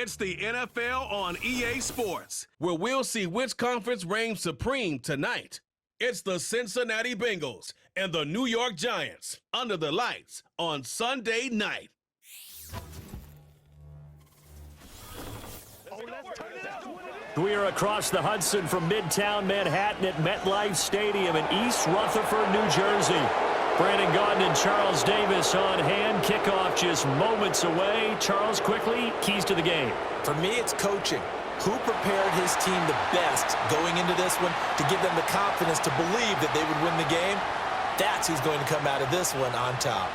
It's the NFL on EA Sports, where we'll see which conference reigns supreme tonight. It's the Cincinnati Bengals and the New York Giants under the lights on Sunday night. We are across the Hudson from Midtown Manhattan at MetLife Stadium in East Rutherford, New Jersey. Brandon Gaudin and Charles Davis on hand. Kickoff just moments away. Charles, quickly, keys to the game. For me, it's coaching. Who prepared his team the best going into this one to give them the confidence to believe that they would win the game? That's who's going to come out of this one on top.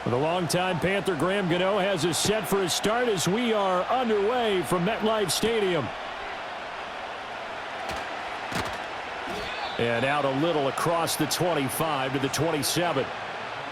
The longtime Panther Graham Gano has us set for a start as we are underway from MetLife Stadium. And out a little across the 25 to the 27.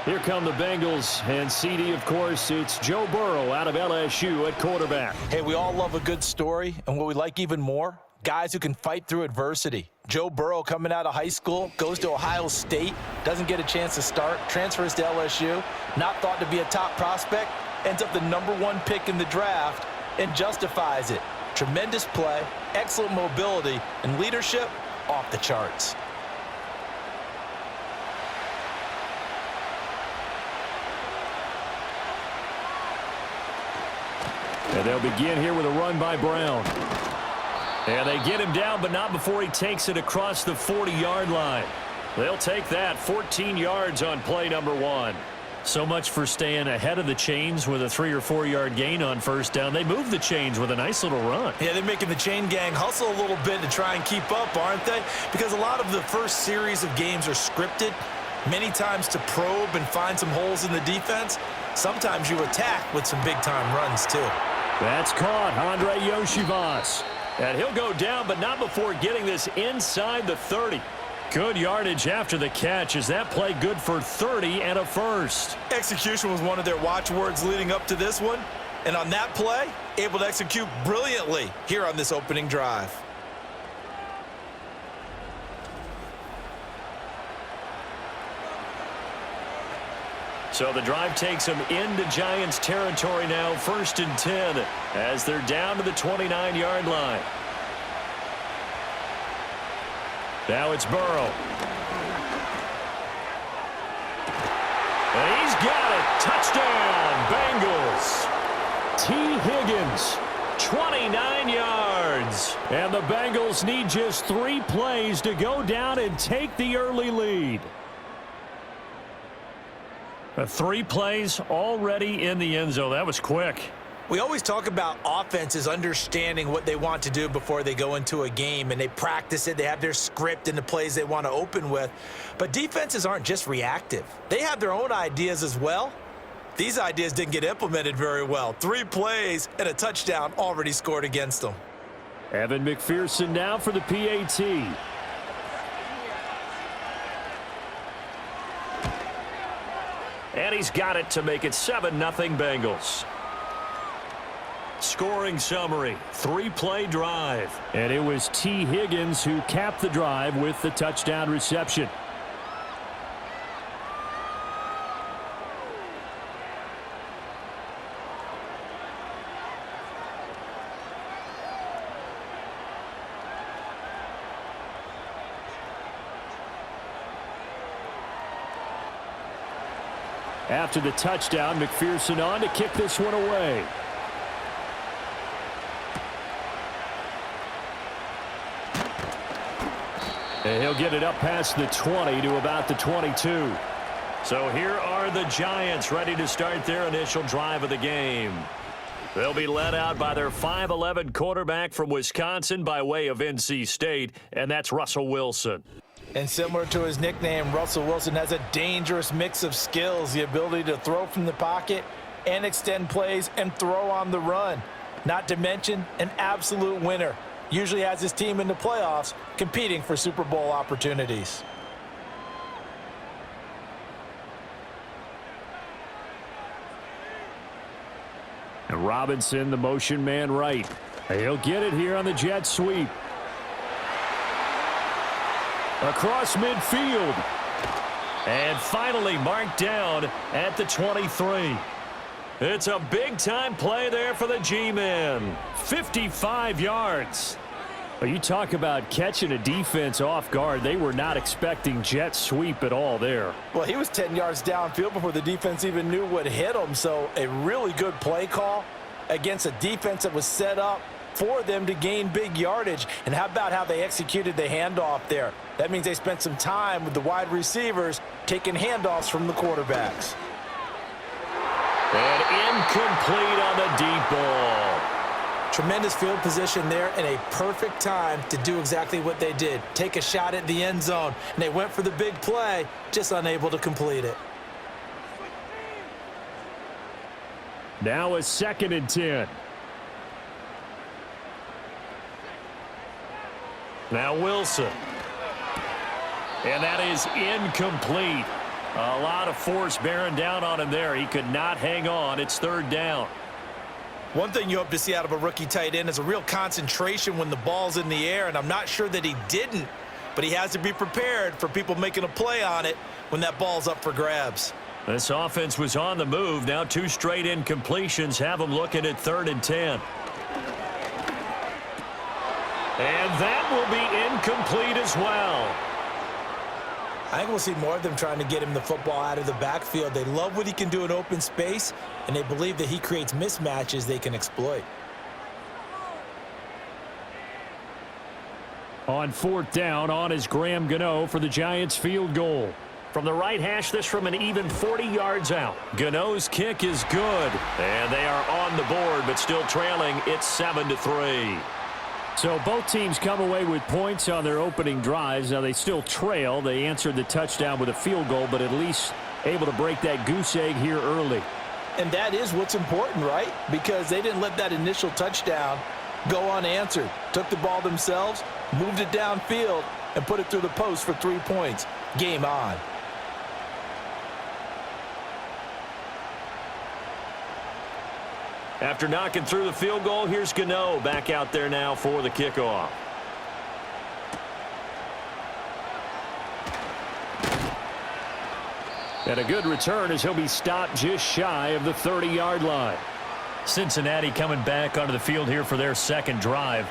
Here come the Bengals, and CD, of course, it's Joe Burrow out of LSU at quarterback. Hey, we all love a good story, and what we like even more, guys who can fight through adversity. Joe Burrow coming out of high school, goes to Ohio State, doesn't get a chance to start, transfers to LSU, not thought to be a top prospect, ends up the #1 pick in the draft, and justifies it. Tremendous play, excellent mobility, and leadership off the charts. And they'll begin here with a run by Brown. And they get him down, but not before he takes it across the 40-yard line. They'll take that 14 yards on play number 1. So much for staying ahead of the chains with a 3 or 4 yard gain on first down. They move the chains with a nice little run. Yeah, they're making the chain gang hustle a little bit to try and keep up, aren't they? Because a lot of the first series of games are scripted, many times to probe and find some holes in the defense. Sometimes you attack with some big-time runs, too. That's caught, Andre Yoshivas. And he'll go down, but not before getting this inside the 30. Good yardage after the catch. Is that play good for 30 and a first? Execution was one of their watchwords leading up to this one. And on that play, able to execute brilliantly here on this opening drive. So the drive takes them into Giants territory now, 1st and 10, as they're down to the 29-yard line. Now it's Burrow. And he's got it. Touchdown, Bengals. T. Higgins, 29 yards. And the Bengals need just 3 plays to go down and take the early lead. 3 plays already in the end zone. That was quick. We always talk about offenses understanding what they want to do before they go into a game, and they practice it. They have their script and the plays they want to open with. But defenses aren't just reactive. They have their own ideas as well. These ideas didn't get implemented very well. 3 plays and a touchdown already scored against them. Evan McPherson now for the PAT. And he's got it to make it 7-0 Bengals. Scoring summary, 3-play drive. And it was T. Higgins who capped the drive with the touchdown reception. After the touchdown, McPherson on to kick this one away. And he'll get it up past the 20 to about the 22. So here are the Giants ready to start their initial drive of the game. They'll be led out by their 5'11" quarterback from Wisconsin by way of NC State, and that's Russell Wilson. And similar to his nickname, Russell Wilson has a dangerous mix of skills, the ability to throw from the pocket and extend plays and throw on the run. Not to mention an absolute winner. Usually has his team in the playoffs competing for Super Bowl opportunities. And Robinson, the motion man right. He'll get it here on the jet sweep. Across midfield. And finally marked down at the 23. It's a big-time play there for the G-men. 55 yards. Well, you talk about catching a defense off guard. They were not expecting jet sweep at all there. Well, he was 10 yards downfield before the defense even knew what hit him. So a really good play call against a defense that was set up for them to gain big yardage. And how about how they executed the handoff there? That means they spent some time with the wide receivers taking handoffs from the quarterbacks. And incomplete on the deep ball. Tremendous field position there and a perfect time to do exactly what they did. Take a shot at the end zone. And they went for the big play, just unable to complete it. Now a 2nd and 10. Now Wilson. And that is incomplete. A lot of force bearing down on him there. He could not hang on. It's 3rd down. One thing you hope to see out of a rookie tight end is a real concentration when the ball's in the air, and I'm not sure that he didn't, but he has to be prepared for people making a play on it when that ball's up for grabs. This offense was on the move. Now 2 straight incompletions have them looking at 3rd and 10. And that will be incomplete as well. I think we'll see more of them trying to get him the football out of the backfield. They love what he can do in open space, and they believe that he creates mismatches they can exploit. On 4th down, on is Graham Gano for the Giants field goal. From the right hash, this from an even 40 yards out. Gano's kick is good, and they are on the board, but still trailing. It's 7-3. So both teams come away with points on their opening drives. Now they still trail. They answered the touchdown with a field goal, but at least able to break that goose egg here early. And that is what's important, right? Because they didn't let that initial touchdown go unanswered. Took the ball themselves, moved it downfield, and put it through the post for 3 points. Game on. After knocking through the field goal, here's Gano back out there now for the kickoff. And a good return as he'll be stopped just shy of the 30-yard line. Cincinnati coming back onto the field here for their 2nd drive.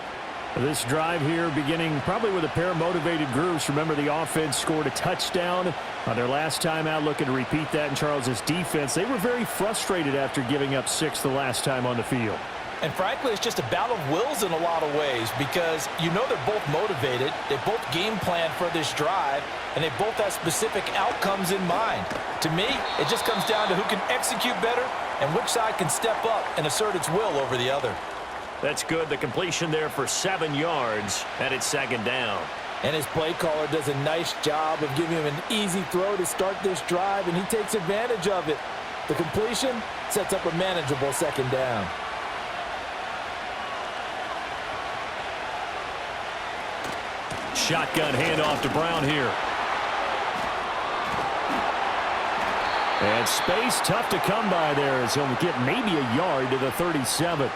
This drive here beginning probably with a pair of motivated groups. Remember, the offense scored a touchdown on their last time out, looking to repeat that in Charles's defense. They were very frustrated after giving up 6 the last time on the field. And frankly, it's just a battle of wills in a lot of ways because you know they're both motivated. They both game plan for this drive, and they both have specific outcomes in mind. To me, it just comes down to who can execute better and which side can step up and assert its will over the other. That's good. The completion there for 7 yards, and it's 2nd down. And his play caller does a nice job of giving him an easy throw to start this drive, and he takes advantage of it. The completion sets up a manageable 2nd down. Shotgun handoff to Brown here. And space tough to come by there as he'll get maybe a yard to the 37.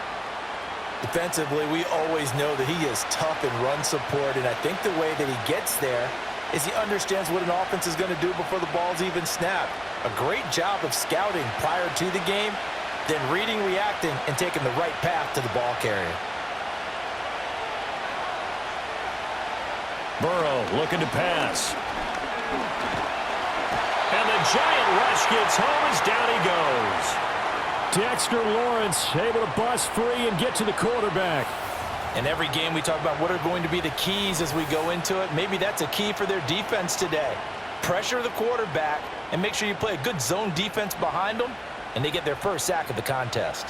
Defensively, we always know that he is tough in run support, and I think the way that he gets there is he understands what an offense is going to do before the ball's even snapped. A great job of scouting prior to the game, then reading, reacting, and taking the right path to the ball carrier. Burrow looking to pass. And the giant rush gets home as down he goes. Dexter Lawrence able to bust free and get to the quarterback. In every game we talk about what are going to be the keys as we go into it. Maybe that's a key for their defense today. Pressure the quarterback and make sure you play a good zone defense behind them, and they get their first sack of the contest.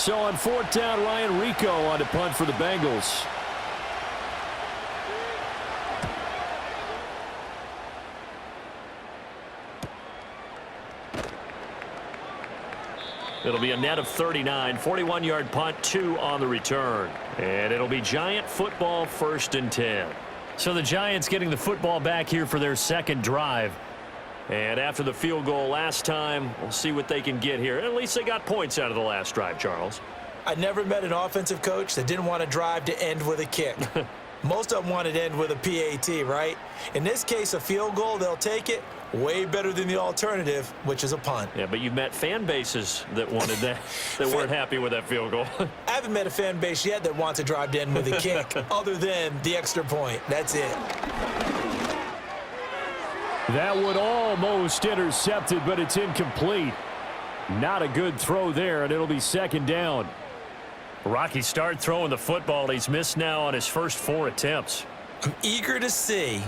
So on 4th down, Ryan Rico on to punt for the Bengals. It'll be a net of 39, 41-yard punt, 2 on the return. And it'll be Giant football, 1st and 10. So the Giants getting the football back here for their second drive. And after the field goal last time, we'll see what they can get here. At least they got points out of the last drive, Charles. I never met an offensive coach that didn't want to drive to end with a kick. Most of them wanted to end with a PAT, right? In this case, a field goal, they'll take it. Way better than the alternative, which is a punt. Yeah, but you've met fan bases that wanted that, that weren't happy with that field goal. I haven't met a fan base yet that wants to drive to end with a kick, other than the extra point. That's it. That would almost intercepted, but it's incomplete. Not a good throw there, and it'll be 2nd down. Rocky start throwing the football. He's missed now on his first 4 attempts. I'm eager to see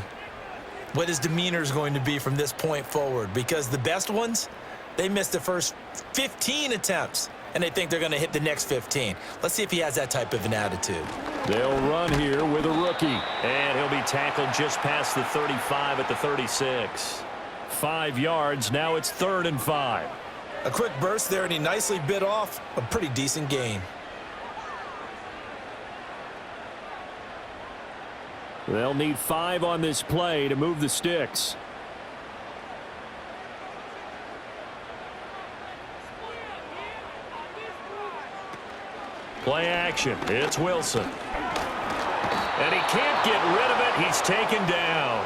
what his demeanor is going to be from this point forward, because the best ones, they missed the first 15 attempts, and they think they're going to hit the next 15. Let's see if he has that type of an attitude. They'll run here with a rookie. And he'll be tackled just past the 35 at the 36. 5 yards. Now it's 3rd and 5. A quick burst there, and he nicely bit off a pretty decent gain. They'll need 5 on this play to move the sticks. Play action. It's Wilson. And he can't get rid of it. He's taken down.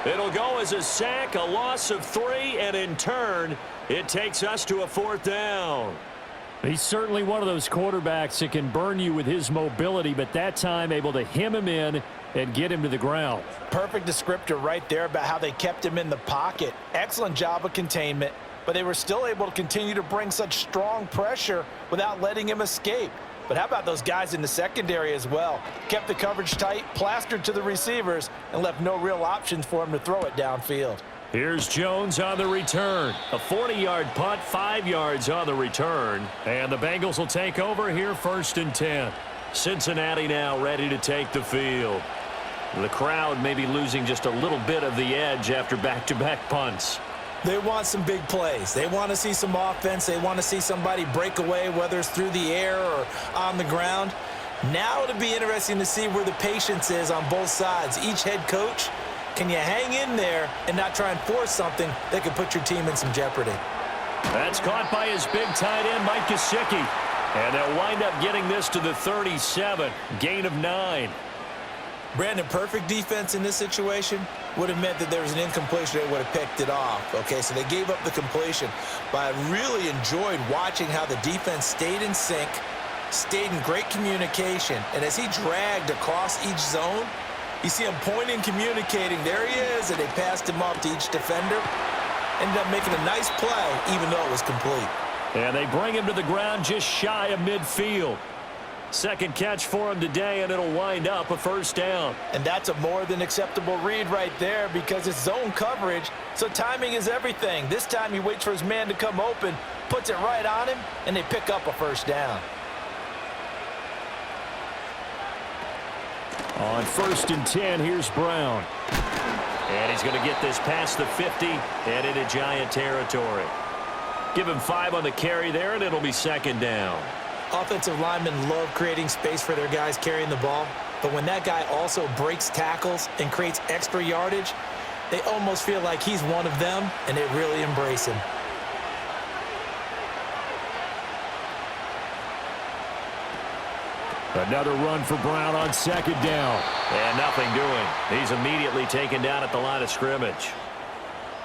It'll go as a sack, a loss of 3, and in turn, it takes us to a 4th down. He's certainly one of those quarterbacks that can burn you with his mobility, but that time able to hem him in and get him to the ground. Perfect descriptor right there about how they kept him in the pocket. Excellent job of containment, but they were still able to continue to bring such strong pressure without letting him escape. But how about those guys in the secondary as well? Kept the coverage tight, plastered to the receivers, and left no real options for him to throw it downfield. Here's Jones on the return. A 40-yard punt, 5 yards on the return. And the Bengals will take over here, 1st and 10. Cincinnati now ready to take the field. The crowd may be losing just a little bit of the edge after back-to-back punts. They want some big plays. They want to see some offense. They want to see somebody break away, whether it's through the air or on the ground. Now it'll be interesting to see where the patience is on both sides. Each head coach, can you hang in there and not try and force something that could put your team in some jeopardy? That's caught by his big tight end, Mike Gesicki. And they'll wind up getting this to the 37. Gain of 9. Brandon, perfect defense in this situation would have meant that there was an incompletion. They would have picked it off. Okay, so they gave up the completion. But I really enjoyed watching how the defense stayed in sync, stayed in great communication. And as he dragged across each zone, you see him pointing, communicating. There he is, and they passed him off to each defender. Ended up making a nice play, even though it was complete. And they bring him to the ground just shy of midfield. Second catch for him today, and it'll wind up a 1st down. And that's a more than acceptable read right there, because it's zone coverage, so timing is everything. This time he waits for his man to come open, puts it right on him, and they pick up a 1st down. On 1st and 10, here's Brown. And he's going to get this past the 50 and into Giant territory. Give him 5 on the carry there, and it'll be 2nd down. Offensive linemen love creating space for their guys carrying the ball, but when that guy also breaks tackles and creates extra yardage, they almost feel like he's one of them, and they really embrace him. Another run for Brown on 2nd down. And nothing doing. He's immediately taken down at the line of scrimmage.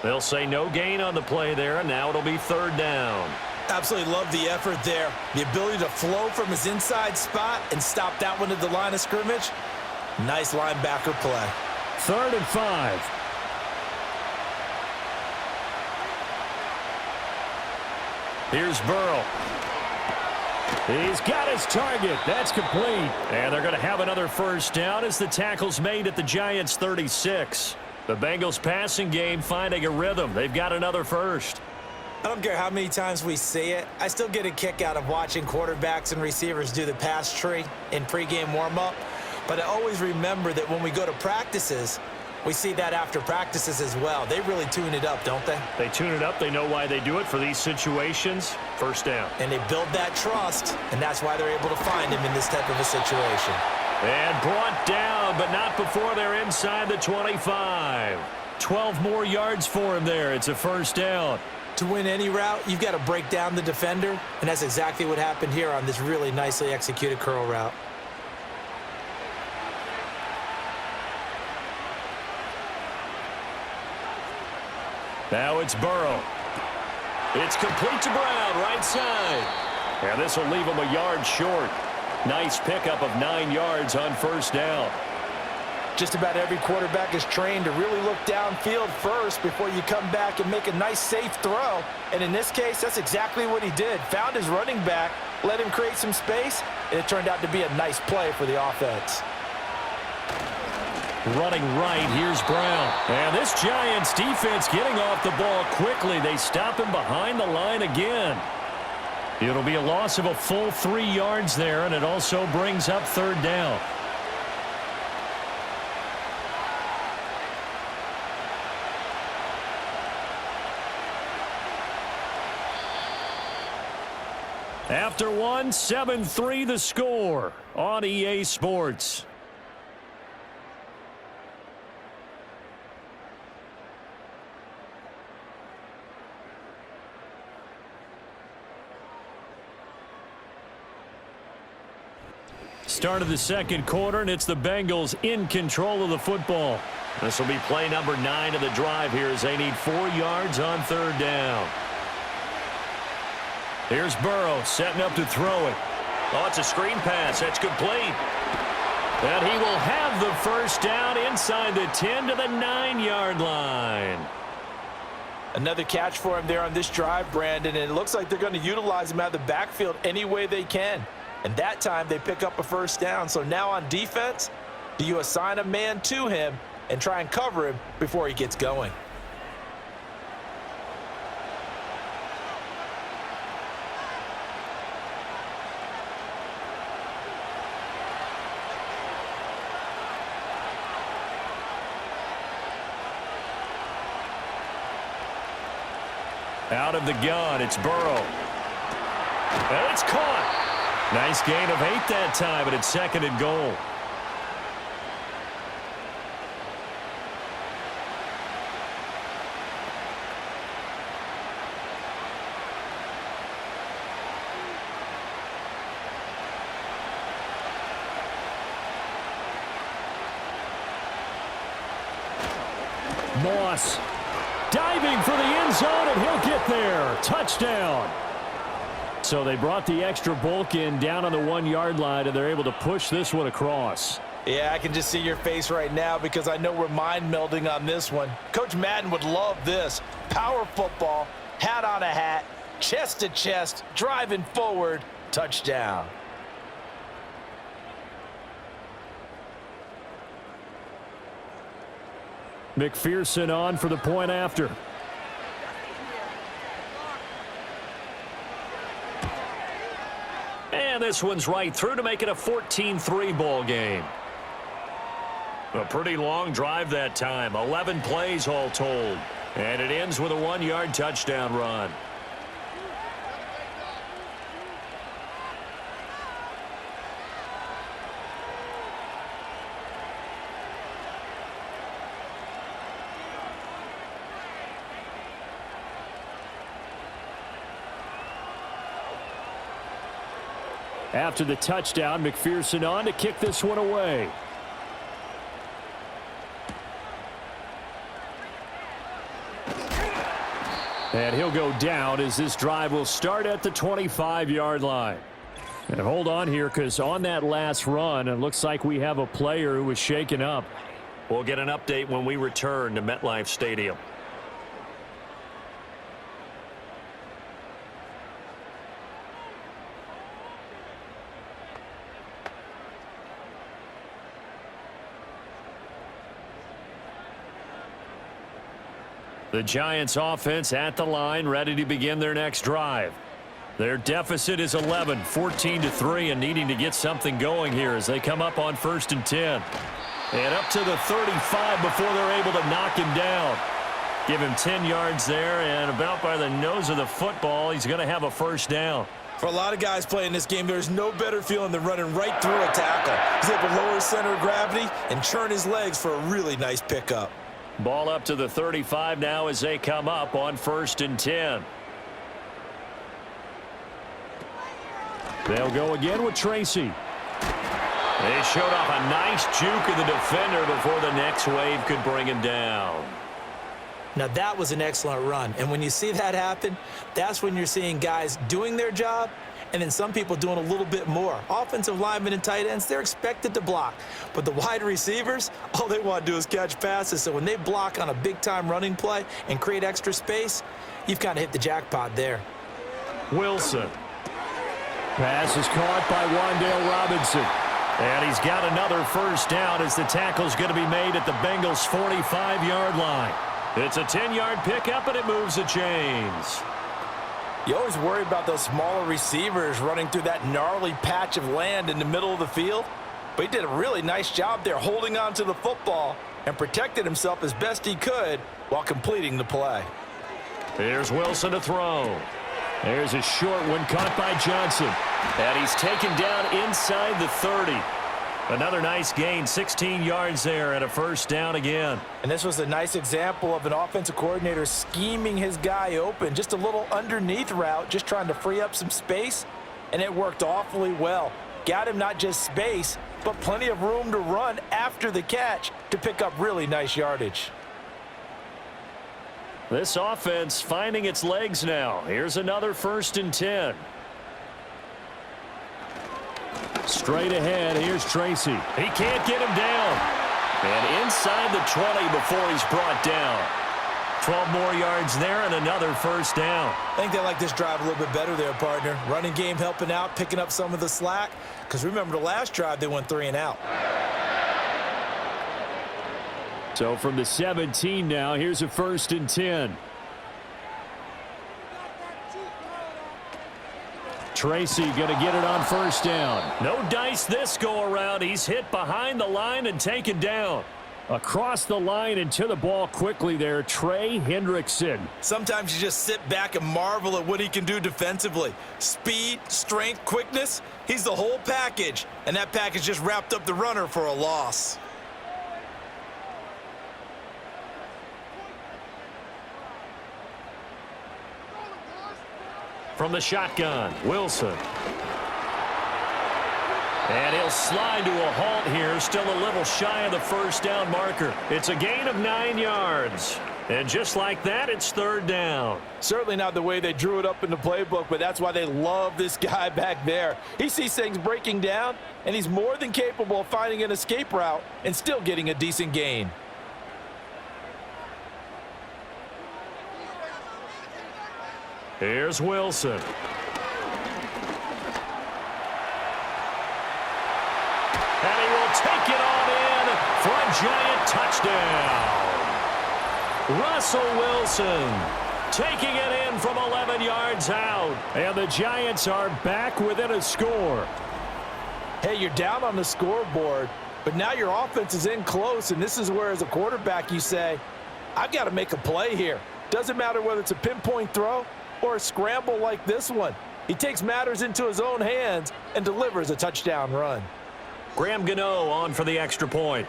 They'll say no gain on the play there, and now it'll be 3rd down. Absolutely love the effort there. The ability to flow from his inside spot and stop that one at the line of scrimmage. Nice linebacker play. 3rd and 5. Here's Burrow. He's got his target. That's complete. And they're going to have another 1st down as the tackle's made at the Giants' 36. The Bengals passing game finding a rhythm. They've got another 1st. I don't care how many times we see it. I still get a kick out of watching quarterbacks and receivers do the pass tree in pregame warm-up. But I always remember that when we go to practices, we see that after practices as well. They really tune it up, don't they? They tune it up. They know why they do it for these situations. First down. And they build that trust, and that's why they're able to find him in this type of a situation. And brought down, but not before they're inside the 25. 12 more yards for him there. It's a first down. To win any route, you've got to break down the defender, and that's exactly what happened here on this really nicely executed curl route. Now it's Burrow. It's complete to Brown, right side. And this will leave him a yard short. Nice pickup of 9 yards on first down. Just about every quarterback is trained to really look downfield first before you come back and make a nice, safe throw. And in this case, that's exactly what he did. Found his running back, let him create some space, and it turned out to be a nice play for the offense. Running right, here's Brown. And this Giants defense getting off the ball quickly. They stop him behind the line again. It'll be a loss of a full 3 yards there, and it also brings up third down. After one, 7-3 the score on EA Sports. Start of the second quarter, and it's the Bengals in control of the football. This will be play number 9 of the drive here as they need 4 yards on third down. Here's Burrow setting up to throw it. Oh, it's a screen pass. That's complete. And he will have the first down inside the 10 to the 9-yard line. Another catch for him there on this drive, Brandon, and it looks like they're going to utilize him out of the backfield any way they can. And that time they pick up a first down. So now on defense, do you assign a man to him and try and cover him before he gets going? Out of the gun, it's Burrow. And it's caught. Nice gain of 8 that time, but it's second and goal. Moss diving for the end zone, and he'll get there. Touchdown. So they brought the extra bulk in down on the 1-yard line, and they're able to push this one across. Yeah, I can just see your face right now because I know we're mind melding on this one. Coach Madden would love this. Power football, hat on a hat, chest to chest, driving forward, touchdown. McPherson on for the point after. And this one's right through to make it a 14-3 ball game. A pretty long drive that time. 11 plays all told. And it ends with a 1-yard touchdown run. After the touchdown, McPherson on to kick this one away. And he'll go down as this drive will start at the 25-yard line. And hold on here, because on that last run, it looks like we have a player who was shaken up. We'll get an update when we return to MetLife Stadium. The Giants offense at the line, ready to begin their next drive. Their deficit is 11, 14-3, and needing to get something going here as they come up on 1st and 10. And up to the 35 before they're able to knock him down. Give him 10 yards there, and about by the nose of the football, he's going to have a first down. For a lot of guys playing this game, there's no better feeling than running right through a tackle. He's able to lower his center of gravity and churn his legs for a really nice pickup. Ball up to the 35 now as they come up on 1st and 10. They'll go again with Tracy. They showed off a nice juke of the defender before the next wave could bring him down. Now, that was an excellent run. And when you see that happen, that's when you're seeing guys doing their job and then some people doing a little bit more. Offensive linemen and tight ends, they're expected to block. But the wide receivers, all they want to do is catch passes. So when they block on a big-time running play and create extra space, you've kind of hit the jackpot there. Wilson. Pass is caught by Wan'Dale Robinson. And he's got another first down as the tackle's going to be made at the Bengals' 45-yard line. It's a 10-yard pickup, and it moves the chains. You always worry about those smaller receivers running through that gnarly patch of land in the middle of the field. But he did a really nice job there holding on to the football and protected himself as best he could while completing the play. Here's Wilson to throw. There's a short one caught by Johnson. And he's taken down inside the 30. Another nice gain, 16 yards there and a first down again. And this was a nice example of an offensive coordinator scheming his guy open. Just a little underneath route, just trying to free up some space. And it worked awfully well. Got him not just space, but plenty of room to run after the catch to pick up really nice yardage. This offense finding its legs now. Here's another 1st and 10. Straight ahead, here's Tracy. He can't get him down. And inside the 20 before he's brought down. 12 more yards there and another first down. I think they like this drive a little bit better there, partner. Running game helping out, picking up some of the slack. Because remember the last drive, they went 3 and out. So from the 17 now, here's a 1st and 10. Tracy going to get it on first down. No dice this go around. He's hit behind the line and taken down. Across the line and to the ball quickly there, Trey Hendrickson. Sometimes you just sit back and marvel at what he can do defensively. Speed, strength, quickness, he's the whole package. And that package just wrapped up the runner for a loss. From the shotgun, Wilson. And he'll slide to a halt here, still a little shy of the first down marker. It's a gain of 9 yards. And just like that, it's 3rd down. Certainly not the way they drew it up in the playbook, but that's why they love this guy back there. He sees things breaking down, and he's more than capable of finding an escape route and still getting a decent gain. Here's Wilson. And he will take it on in for a Giant touchdown. Russell Wilson taking it in from 11 yards out. And the Giants are back within a score. Hey, you're down on the scoreboard, but now your offense is in close, and this is where as a quarterback you say, I've got to make a play here. Doesn't matter whether it's a pinpoint throw or a scramble like this one. He takes matters into his own hands and delivers a touchdown run. Graham Gano on for the extra point.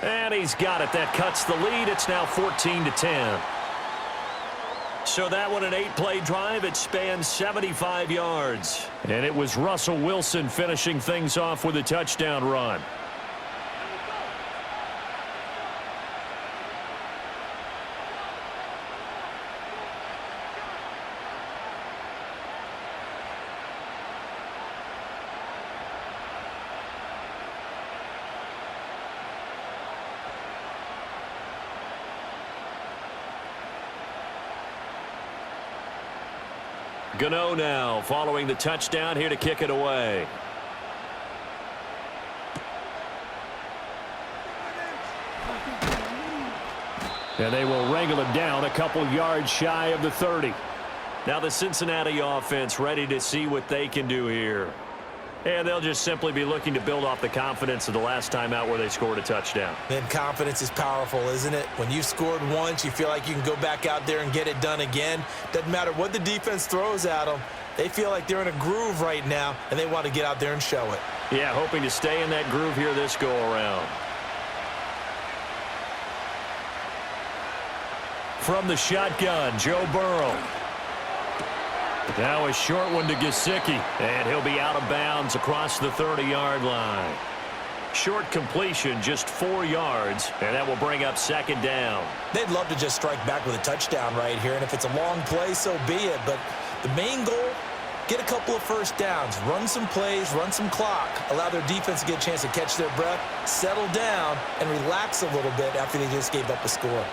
And he's got it. That cuts the lead. It's now 14-10. So that one, an 8-play drive. It spans 75 yards. And it was Russell Wilson finishing things off with a touchdown run. Gano now following the touchdown here to kick it away. And they will wrangle him down a couple yards shy of the 30. Now the Cincinnati offense ready to see what they can do here. And they'll just simply be looking to build off the confidence of the last time out where they scored a touchdown. Then confidence is powerful, isn't it? When you've scored once, you feel like you can go back out there and get it done again. Doesn't matter what the defense throws at them. They feel like they're in a groove right now, and they want to get out there and show it. Yeah, hoping to stay in that groove here this go-around. From the shotgun, Joe Burrow. Now a short one to Gesicki, and he'll be out of bounds across the 30-yard line. Short completion, just 4 yards, and that will bring up second down. They'd love to just strike back with a touchdown right here, and if it's a long play, so be it. But the main goal, get a couple of first downs, run some plays, run some clock, allow their defense to get a chance to catch their breath, settle down, and relax a little bit after they just gave up a score.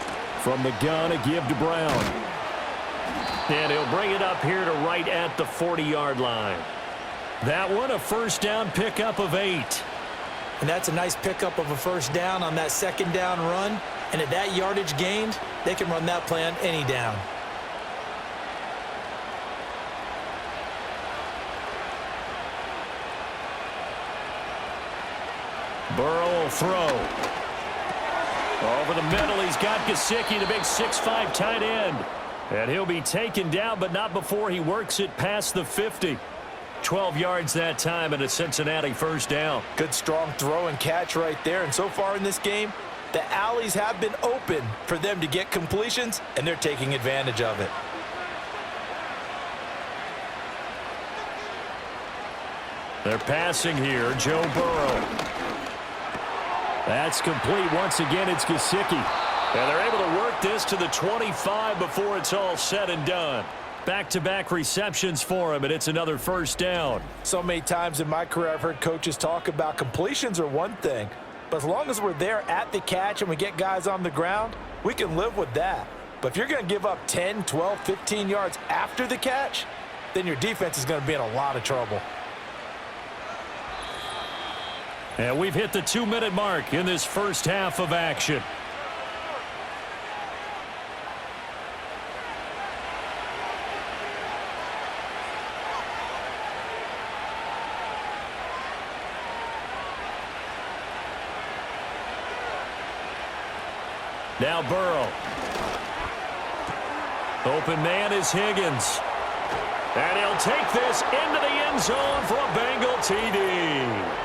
From the gun, a give to Brown. And he'll bring it up here to right at the 40-yard line. That one, a first down pickup of 8. And that's a nice pickup of a first down on that second down run. And at that yardage gained, they can run that play on any down. Burrow will throw. Over the middle, he's got Gesicki, the big 6'5" tight end. And he'll be taken down, but not before he works it past the 50. 12 yards that time and a Cincinnati first down. Good strong throw and catch right there. And so far in this game, the alleys have been open for them to get completions, and they're taking advantage of it. They're passing here, Joe Burrow. That's complete. Once again, it's Gesicki. And they're able to work this to the 25 before it's all said and done. Back-to-back receptions for him, and it's another first down. So many times in my career, I've heard coaches talk about completions are one thing, but as long as we're there at the catch and we get guys on the ground, we can live with that. But if you're going to give up 10, 12, 15 yards after the catch, then your defense is going to be in a lot of trouble. And we've hit the 2-minute mark in this first half of action. Now Burrow. Open man is Higgins. And he'll take this into the end zone for a Bengal TD.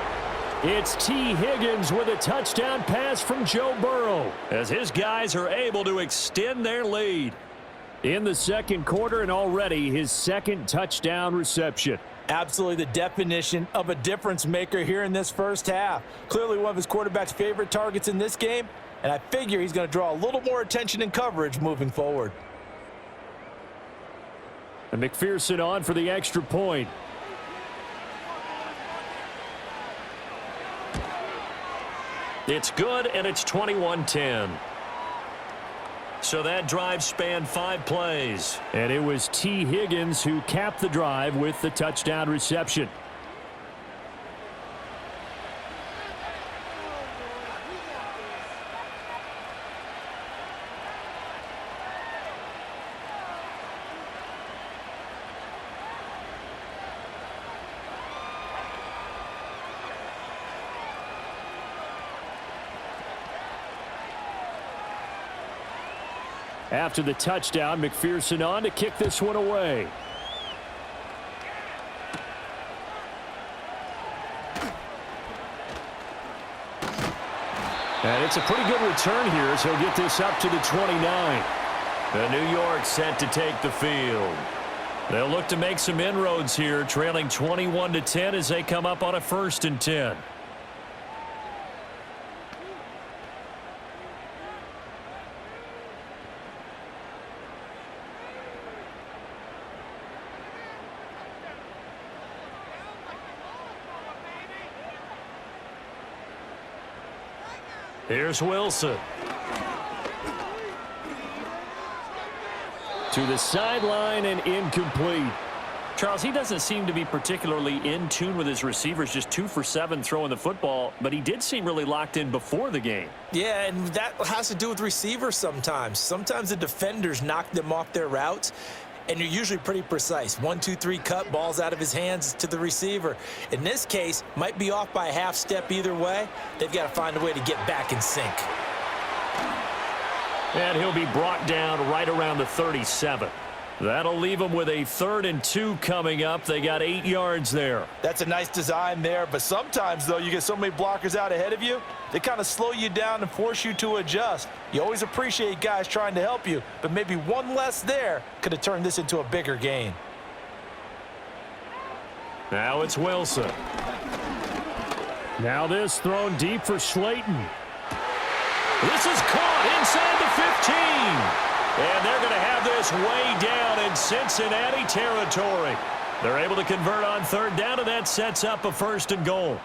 It's T. Higgins with a touchdown pass from Joe Burrow as his guys are able to extend their lead in the second quarter, and already his second touchdown reception. Absolutely the definition of a difference maker here in this first half. Clearly one of his quarterback's favorite targets in this game, and I figure he's going to draw a little more attention and coverage moving forward. And McPherson on for the extra point. It's good, and it's 21-10. So that drive spanned 5 plays. And it was T. Higgins who capped the drive with the touchdown reception. After the touchdown, McPherson on to kick this one away. And it's a pretty good return here as he'll get this up to the 29. The New York set to take the field. They'll look to make some inroads here, trailing 21-10 as they come up on a 1st and 10. Here's Wilson. To the sideline and incomplete. Charles, he doesn't seem to be particularly in tune with his receivers, just 2 for 7 throwing the football, but he did seem really locked in before the game. Yeah, and that has to do with receivers sometimes. Sometimes the defenders knock them off their routes, and you're usually pretty precise. 1, 2, 3 cut, balls out of his hands to the receiver. In this case, might be off by a half step either way. They've got to find a way to get back in sync. And he'll be brought down right around the 37. That'll leave them with a 3rd and 2 coming up. They got 8 yards there. That's a nice design there, but sometimes, though, you get so many blockers out ahead of you, they kind of slow you down and force you to adjust. You always appreciate guys trying to help you, but maybe one less there could have turned this into a bigger gain. Now it's Wilson. Now this thrown deep for Slayton. This is caught inside the 15. And they're going to have this way down in Cincinnati territory. They're able to convert on 3rd down, and that sets up a 1st and goal.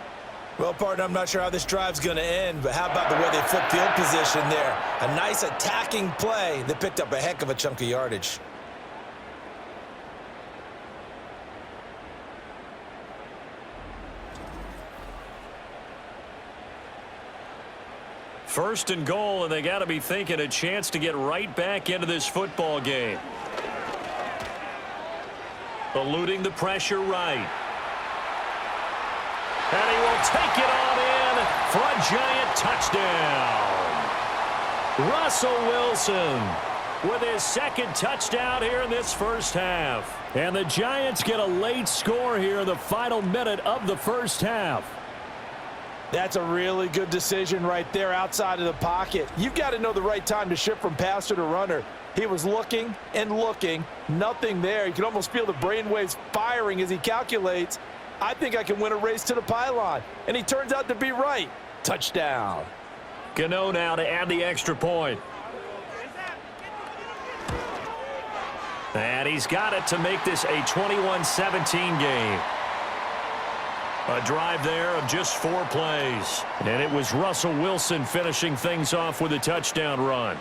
Well, partner, I'm not sure how this drive's going to end, but how about the way they flip field position there? A nice attacking play that picked up a heck of a chunk of yardage. First and goal, and they got to be thinking a chance to get right back into this football game. Eluding the pressure right. And he will take it on in for a giant touchdown. Russell Wilson with his 2nd touchdown here in this first half. And the Giants get a late score here in the final minute of the first half. That's a really good decision right there outside of the pocket. You've got to know the right time to shift from passer to runner. He was looking and looking, nothing there. You can almost feel the brainwaves firing as he calculates, I think I can win a race to the pylon. And he turns out to be right. Touchdown. Gano now to add the extra point. And he's got it to make this a 21-17 game. A drive there of just 4 plays. And it was Russell Wilson finishing things off with a touchdown run.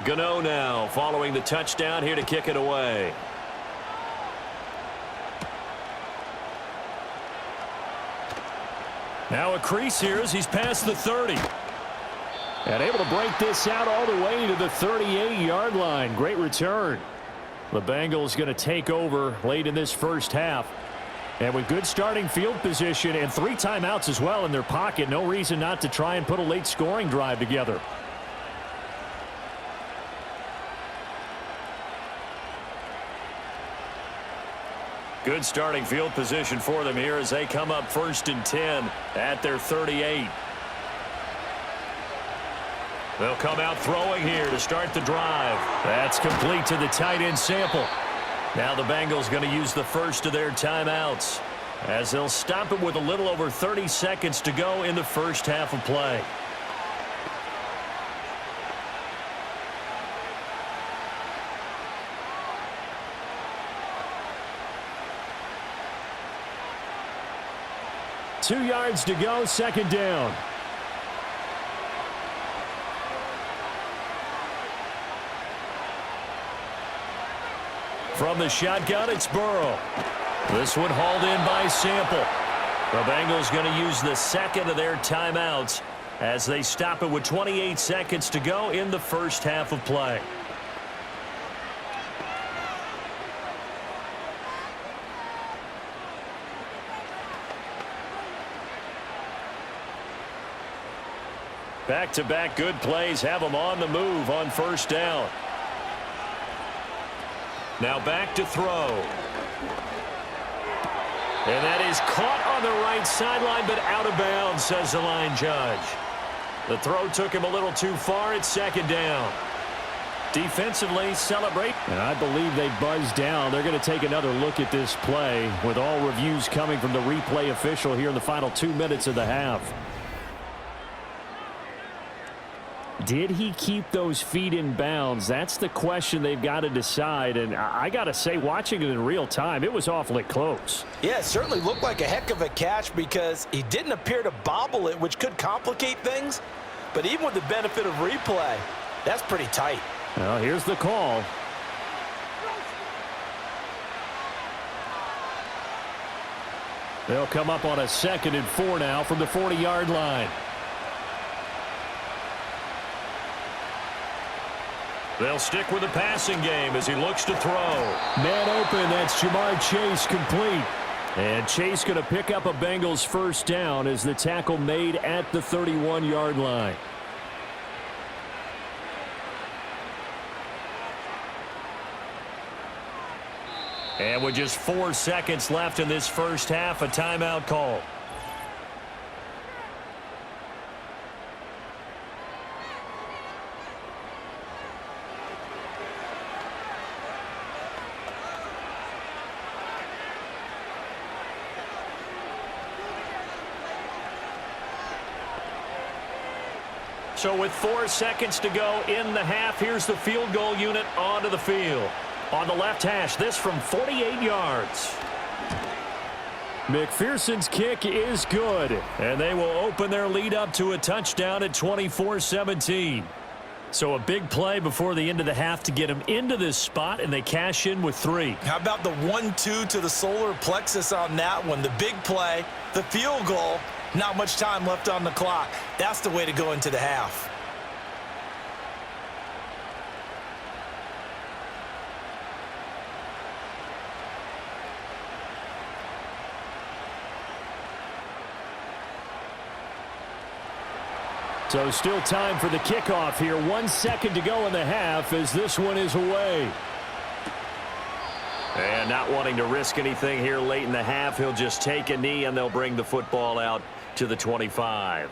Gano now following the touchdown here to kick it away. Now a crease here as he's past the 30. And able to break this out all the way to the 38-yard line. Great return. The Bengals going to take over late in this first half. And with good starting field position and 3 timeouts as well in their pocket, no reason not to try and put a late scoring drive together. Good starting field position for them here as they come up 1st and 10 at their 38. They'll come out throwing here to start the drive. That's complete to the tight end Sample. Now the Bengals going to use the first of their timeouts as they'll stop it with a little over 30 seconds to go in the first half of play. Two yards to go, 2nd down. From the shotgun, it's Burrow. This one hauled in by Sample. The Bengals going to use the 2nd of their timeouts as they stop it with 28 seconds to go in the first half of play. Back-to-back good plays have them on the move on 1st down. Now back to throw. And that is caught on the right sideline, but out of bounds, says the line judge. The throw took him a little too far. It's 2nd down. Defensively, celebrate. And I believe they buzzed down. They're going to take another look at this play with all reviews coming from the replay official here in the final 2 minutes of the half. Did he keep those feet in bounds? That's the question they've got to decide. And I got to say, watching it in real time, it was awfully close. Yeah, it certainly looked like a heck of a catch because he didn't appear to bobble it, which could complicate things. But even with the benefit of replay, that's pretty tight. Well, here's the call. They'll come up on a 2nd and 4 now from the 40-yard line. They'll stick with the passing game as he looks to throw. Man open, that's Jamar Chase complete. And Chase going to pick up a Bengals first down as the tackle made at the 31-yard line. And with just 4 seconds left in this first half, a timeout call. So with 4 seconds to go in the half, here's the field goal unit onto the field. On the left hash, this from 48 yards. McPherson's kick is good, and they will open their lead up to a touchdown at 24-17. So a big play before the end of the half to get them into this spot, and they cash in with 3. How about the 1-2 to the solar plexus on that one? The big play, the field goal, not much time left on the clock. That's the way to go into the half. So still time for the kickoff here. 1 second to go in the half as this one is away. And not wanting to risk anything here late in the half, he'll just take a knee and they'll bring the football out to the 25.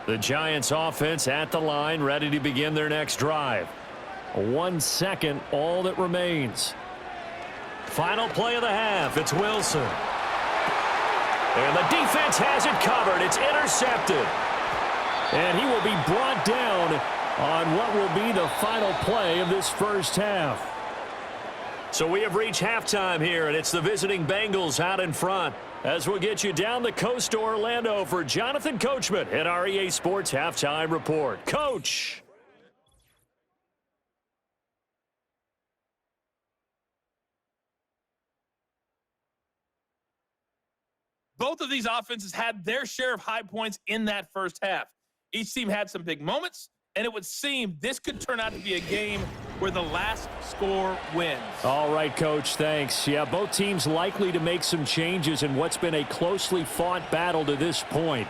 The Giants offense at the line, ready to begin their next drive. 1 second, all that remains. Final play of the half, it's Wilson. And the defense has it covered. It's intercepted. And he will be brought down on what will be the final play of this first half. So we have reached halftime here, and it's the visiting Bengals out in front. As we'll get you down the coast to Orlando for Jonathan Coachman at our EA Sports Halftime Report. Coach. Both of these offenses had their share of high points in that first half. Each team had some big moments, and it would seem this could turn out to be a game where the last score wins. All right, Coach, thanks. Yeah, both teams likely to make some changes in what's been a closely fought battle to this point.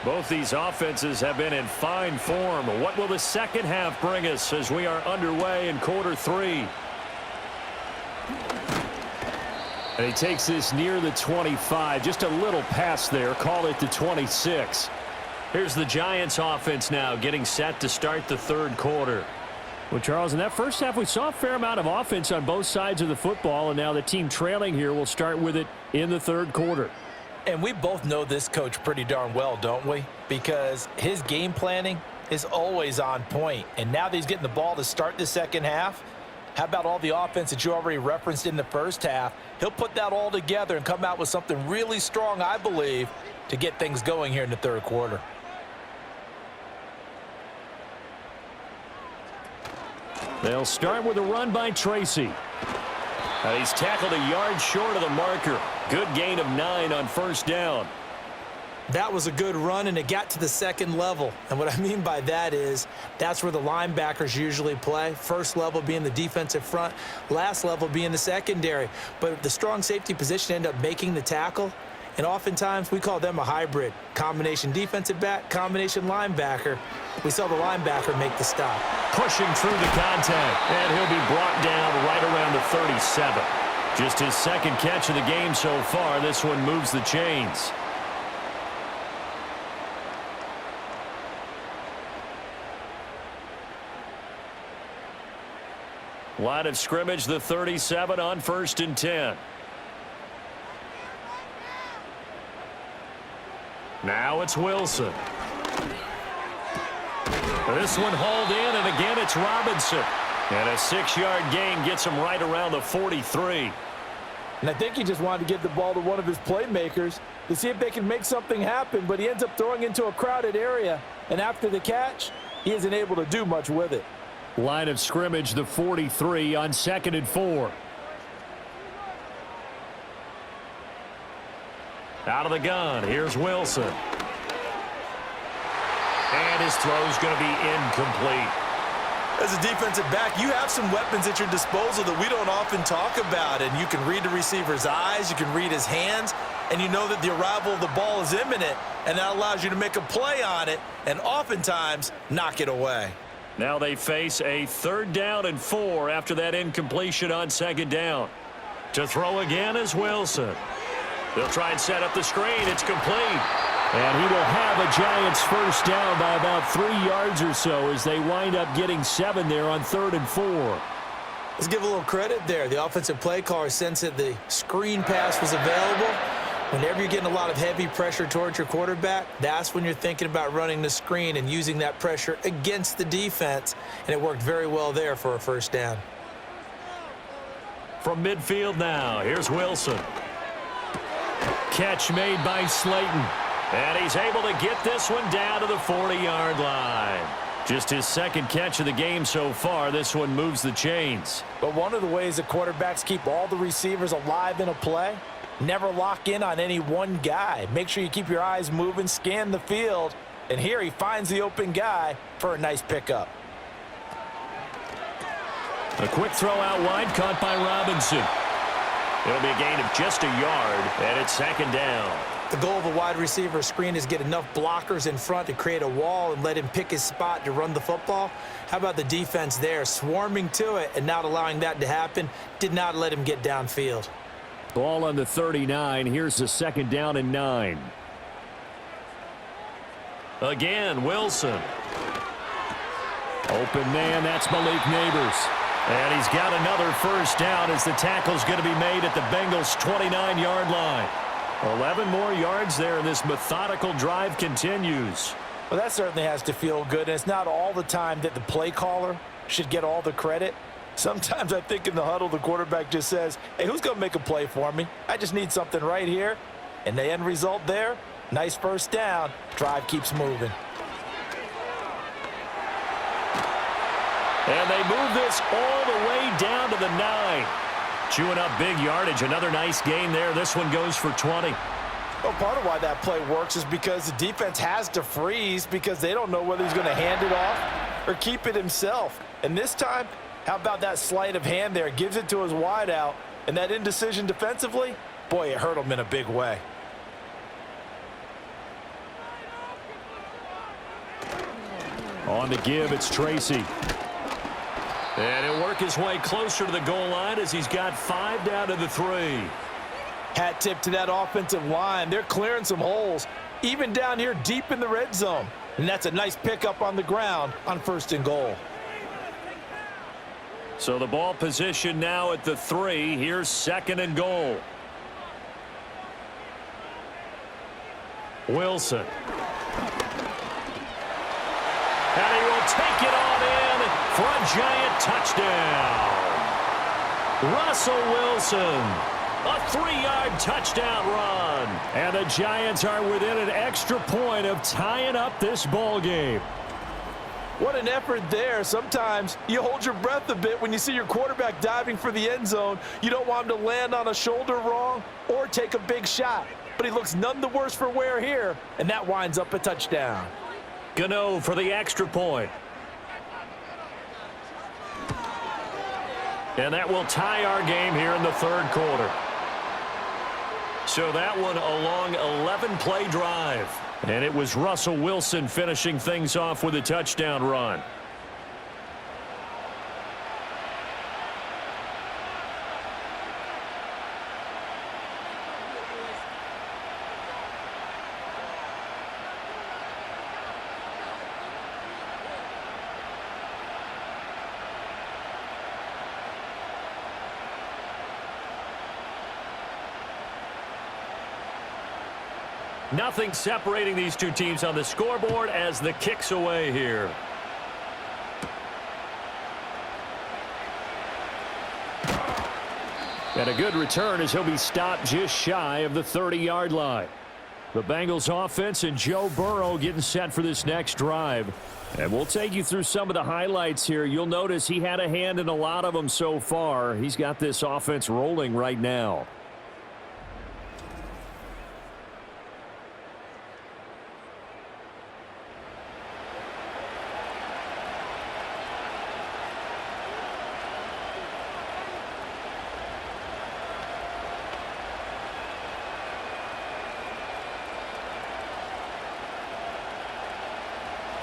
Both these offenses have been in fine form. What will the second half bring us as we are underway in quarter 3? And he takes this near the 25. Just a little pass there. Call it the 26. Here's the Giants offense now getting set to start the third quarter. Well, Charles, in that first half, we saw a fair amount of offense on both sides of the football, and now the team trailing here will start with it in the third quarter. And we both know this coach pretty darn well, don't we? Because his game planning is always on point. And now that he's getting the ball to start the second half, how about all the offense that you already referenced in the first half? He'll put that all together and come out with something really strong, I believe, to get things going here in the third quarter. They'll start with a run by Tracy. He's tackled a yard short of the marker. Good gain of 9 on first down. That was a good run, and it got to the second level. And what I mean by that is that's where the linebackers usually play. First level being the defensive front, last level being the secondary. But the strong safety position ended up making the tackle, and oftentimes we call them a hybrid. Combination defensive back, combination linebacker. We saw the linebacker make the stop. Pushing through the contact, and he'll be brought down right around the 37. Just his second catch of the game so far. This one moves the chains. Line of scrimmage, the 37 on 1st and 10. Now it's Wilson. This one hauled in, and again it's Robinson. And a 6-yard gain gets him right around the 43. And I think he just wanted to give the ball to one of his playmakers to see if they can make something happen, but he ends up throwing into a crowded area. And after the catch, he isn't able to do much with it. Line of scrimmage, the 43 on 2nd and 4. Out of the gun, here's Wilson. And his throw's going to be incomplete. As a defensive back, you have some weapons at your disposal that we don't often talk about. And you can read the receiver's eyes, you can read his hands, and you know that the arrival of the ball is imminent, and that allows you to make a play on it and oftentimes knock it away. Now they face a 3rd down and 4 after that incompletion on 2nd down. To throw again is Wilson. They'll try and set up the screen. It's complete. And he will have a Giants 1st down by about 3 yards or so as they wind up getting 7 there on 3rd and 4. Let's give a little credit there. The offensive play caller sensed that the screen pass was available. Whenever you're getting a lot of heavy pressure towards your quarterback, that's when you're thinking about running the screen and using that pressure against the defense. And it worked very well there for a 1st down. From midfield now, here's Wilson. Catch made by Slayton. And he's able to get this one down to the 40-yard line. Just his 2nd catch of the game so far. This one moves the chains. But one of the ways that quarterbacks keep all the receivers alive in a play, never lock in on any one guy. Make sure you keep your eyes moving, scan the field. And here he finds the open guy for a nice pickup. A quick throw out wide, caught by Robinson. It'll be a gain of just a yard, and it's 2nd down. The goal of a wide receiver screen is get enough blockers in front to create a wall and let him pick his spot to run the football. How about the defense there, swarming to it and not allowing that to happen? Did not let him get downfield. Ball on the 39. Here's the 2nd down and 9. Again, Wilson. Open man, that's Malik Neighbors. And he's got another 1st down as the tackle's going to be made at the Bengals' 29-yard line. 11 more yards there, and this methodical drive continues. Well, that certainly has to feel good. And it's not all the time that the play caller should get all the credit. Sometimes I think in the huddle, the quarterback just says, hey, who's going to make a play for me? I just need something right here. And the end result there, nice 1st down. Drive keeps moving. And they move this all the way down to the 9. Chewing up big yardage. Another nice gain there. This one goes for 20. Well, part of why that play works is because the defense has to freeze because they don't know whether he's going to hand it off or keep it himself. And this time, how about that sleight of hand there? Gives it to his wideout. And that indecision defensively, boy, it hurt him in a big way. On the give, it's Tracy. And he'll work his way closer to the goal line as he's got 5 down to the 3. Hat tip to that offensive line. They're clearing some holes, even down here deep in the red zone. And that's a nice pickup on the ground on 1st and goal. So the ball position now at the 3. Here's 2nd and goal. Wilson. And he will take it on in for a Giant touchdown. Russell Wilson, a 3-yard touchdown run. And the Giants are within an extra point of tying up this ball game. What an effort there. Sometimes you hold your breath a bit when you see your quarterback diving for the end zone. You don't want him to land on a shoulder wrong or take a big shot. But he looks none the worse for wear here, and that winds up a touchdown. Gano for the extra point. And that will tie our game here in the 3rd quarter. So that one a long 11-play drive. And it was Russell Wilson finishing things off with a touchdown run. Nothing separating these two teams on the scoreboard as the kick's away here. And a good return as he'll be stopped just shy of the 30-yard line. The Bengals offense and Joe Burrow getting set for this next drive. And we'll take you through some of the highlights here. You'll notice he had a hand in a lot of them so far. He's got this offense rolling right now.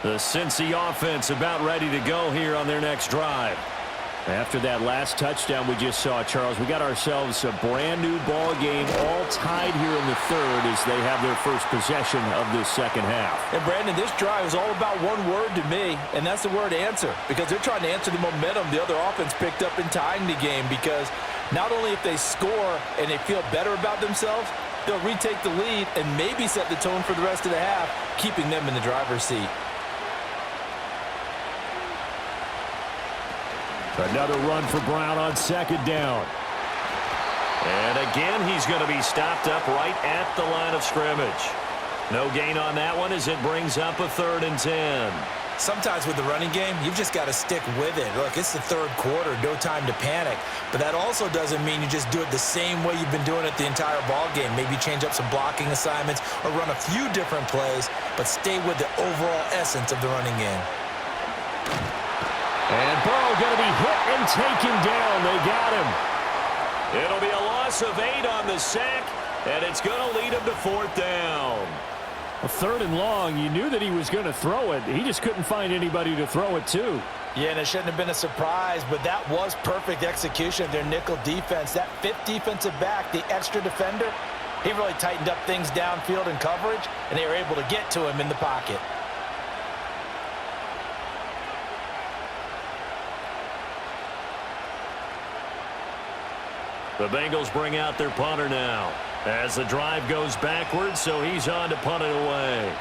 The Cincy offense about ready to go here on their next drive. After that last touchdown we just saw, Charles, we got ourselves a brand new ball game, all tied here in the third as they have their first possession of this second half. And Brandon, this drive is all about one word to me, and that's the word answer, because they're trying to answer the momentum the other offense picked up in tying the game, because not only if they score and they feel better about themselves, they'll retake the lead and maybe set the tone for the rest of the half, keeping them in the driver's seat. Another run for Brown on second down. And again, he's going to be stopped up right at the line of scrimmage. No gain on that one as it brings up a 3rd and 10. Sometimes with the running game, you've just got to stick with it. Look, it's the third quarter, no time to panic. But that also doesn't mean you just do it the same way you've been doing it the entire ball game. Maybe change up some blocking assignments or run a few different plays, but stay with the overall essence of the running game. And Burrow going to be hit and taken down. They got him. It'll be a loss of 8 on the sack, and it's going to lead him to 4th down. A 3rd and long. You knew that he was going to throw it. He just couldn't find anybody to throw it to. Yeah, and it shouldn't have been a surprise, but that was perfect execution of their nickel defense. That 5th defensive back, the extra defender, he really tightened up things downfield in coverage, and they were able to get to him in the pocket. The Bengals bring out their punter now as the drive goes backwards, so he's on to punt it away.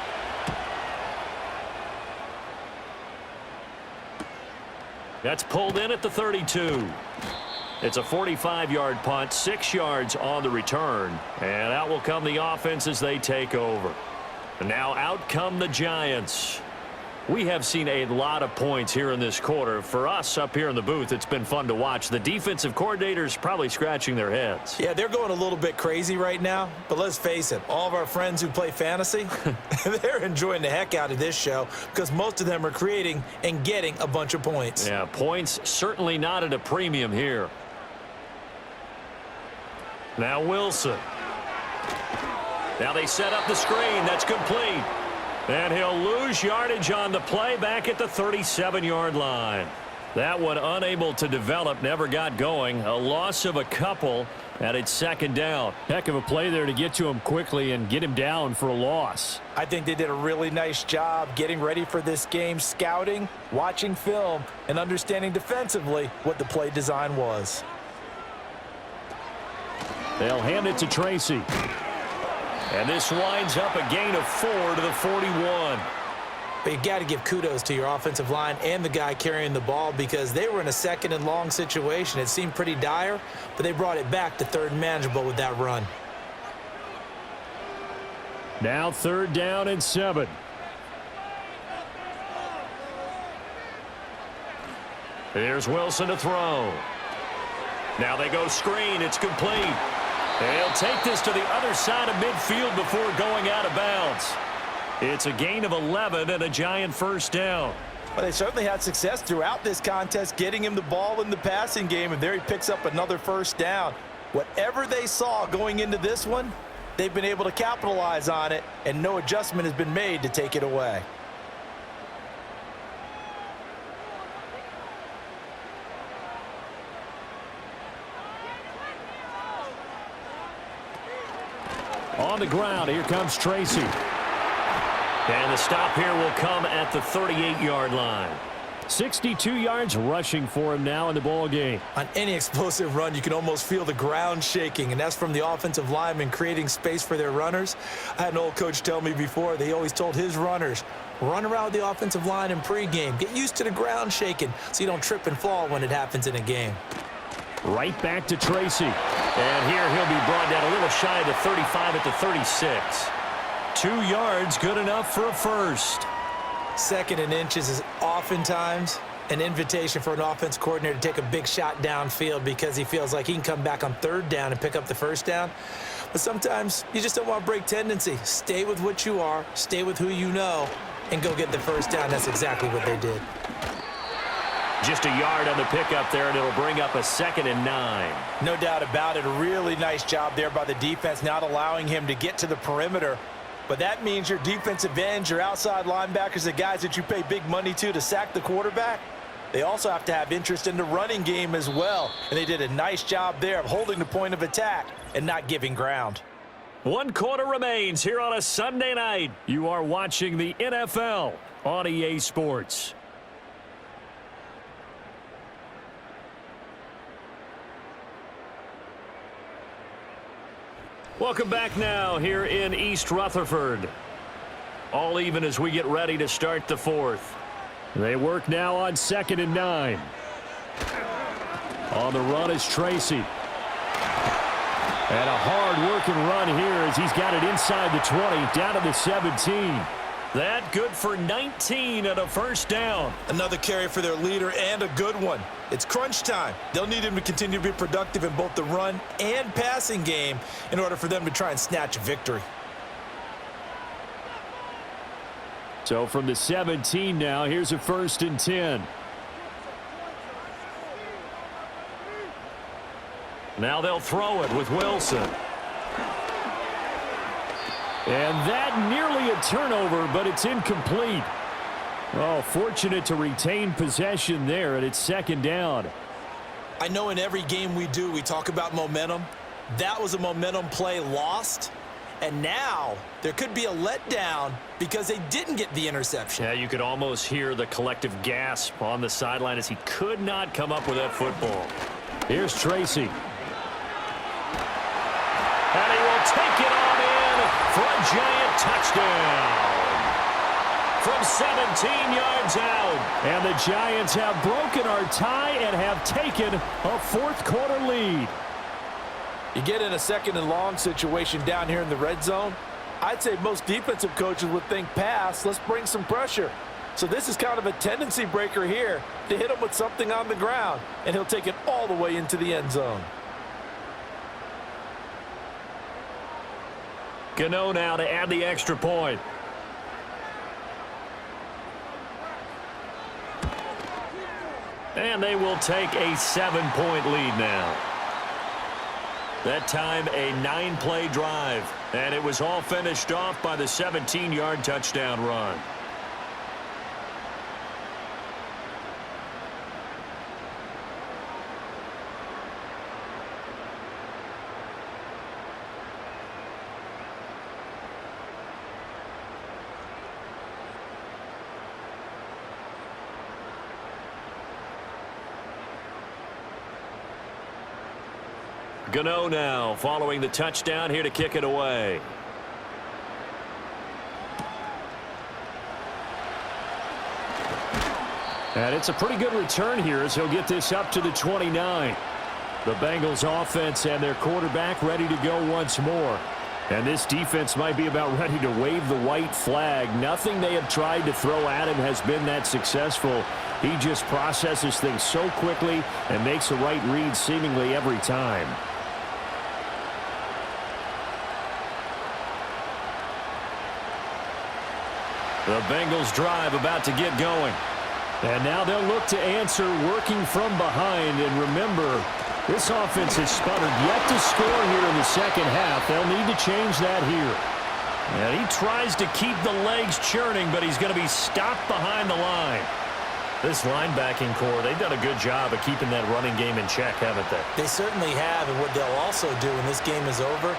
That's pulled in at the 32. It's a 45-yard punt, 6 yards on the return, and out will come the offense as they take over. And now out come the Giants. We have seen a lot of points here in this quarter. For us up here in the booth, it's been fun to watch. The defensive coordinators probably scratching their heads. Yeah, they're going a little bit crazy right now, but let's face it, all of our friends who play fantasy, they're enjoying the heck out of this show because most of them are creating and getting a bunch of points. Yeah, points certainly not at a premium here. Now Wilson. Now they set up the screen. That's complete. And he'll lose yardage on the play back at the 37-yard line. That one unable to develop, never got going. A loss of a couple, and it's 2nd down. Heck of a play there to get to him quickly and get him down for a loss. I think they did a really nice job getting ready for this game, scouting, watching film, and understanding defensively what the play design was. They'll hand it to Tracy. And this winds up a gain of 4 to the 41. But you got to give kudos to your offensive line and the guy carrying the ball because they were in a 2nd and long situation. It seemed pretty dire, but they brought it back to 3rd and manageable with that run. Now 3rd down and 7. Here's Wilson to throw. Now they go screen. It's complete. They'll take this to the other side of midfield before going out of bounds. It's a gain of 11 and a Giant 1st down. Well, they certainly had success throughout this contest getting him the ball in the passing game, and there he picks up another 1st down. Whatever they saw going into this one, they've been able to capitalize on it, and no adjustment has been made to take it away. On the ground, here comes Tracy. And the stop here will come at the 38-yard line. 62 yards rushing for him now in the ball game. On any explosive run, you can almost feel the ground shaking, and that's from the offensive linemen creating space for their runners. I had an old coach tell me before, they always told his runners, run around the offensive line in pregame. Get used to the ground shaking so you don't trip and fall when it happens in a game. Right back to Tracy. And here he'll be brought down a little shy of the 35 at the 36. 2 yards, good enough for a first. 2nd and inches is oftentimes an invitation for an offense coordinator to take a big shot downfield because he feels like he can come back on 3rd down and pick up the 1st down. But sometimes you just don't want to break tendency. Stay with what you are, stay with who you know, and go get the 1st down. That's exactly what they did. Just a yard on the pickup there, and it'll bring up a 2nd and 9. No doubt about it. A really nice job there by the defense, not allowing him to get to the perimeter. But that means your defensive ends, your outside linebackers, the guys that you pay big money to sack the quarterback, they also have to have interest in the running game as well. And they did a nice job there of holding the point of attack and not giving ground. 1 quarter remains here on a Sunday night. You are watching the NFL on EA Sports. Welcome back now here in East Rutherford. All even as we get ready to start the 4th. They work now on 2nd and 9. On the run is Tracy. And a hard-working run here as he's got it inside the 20, down to the 17. That good for 19 and a 1st down. Another carry for their leader and a good one. It's crunch time. They'll need him to continue to be productive in both the run and passing game in order for them to try and snatch a victory. So from the 17 now, here's a 1st and 10. Now they'll throw it with Wilson. And that nearly a turnover, but it's incomplete. Oh, fortunate to retain possession there, and it's 2nd down. I know in every game we do, we talk about momentum. That was a momentum play lost. And now there could be a letdown because they didn't get the interception. Yeah, you could almost hear the collective gasp on the sideline as he could not come up with that football. Here's Tracy. And he will take it on in for a giant touchdown. From 17 yards out. And the Giants have broken our tie and have taken a 4th quarter lead. You get in a 2nd and long situation down here in the red zone, I'd say most defensive coaches would think pass, let's bring some pressure. So this is kind of a tendency breaker here to hit him with something on the ground, and he'll take it all the way into the end zone. Gano now to add the extra point. And they will take a 7-point lead now. That time a 9-play drive. And it was all finished off by the 17-yard touchdown run. Gano now following the touchdown here to kick it away. And it's a pretty good return here as he'll get this up to the 29. The Bengals offense and their quarterback ready to go once more. And this defense might be about ready to wave the white flag. Nothing they have tried to throw at him has been that successful. He just processes things so quickly and makes the right read seemingly every time. The Bengals drive about to get going. And now they'll look to answer working from behind. And remember, this offense has sputtered yet to score here in the 2nd half. They'll need to change that here. And he tries to keep the legs churning, but he's going to be stopped behind the line. This linebacking core, they've done a good job of keeping that running game in check, haven't they? They certainly have, and what they'll also do when this game is over,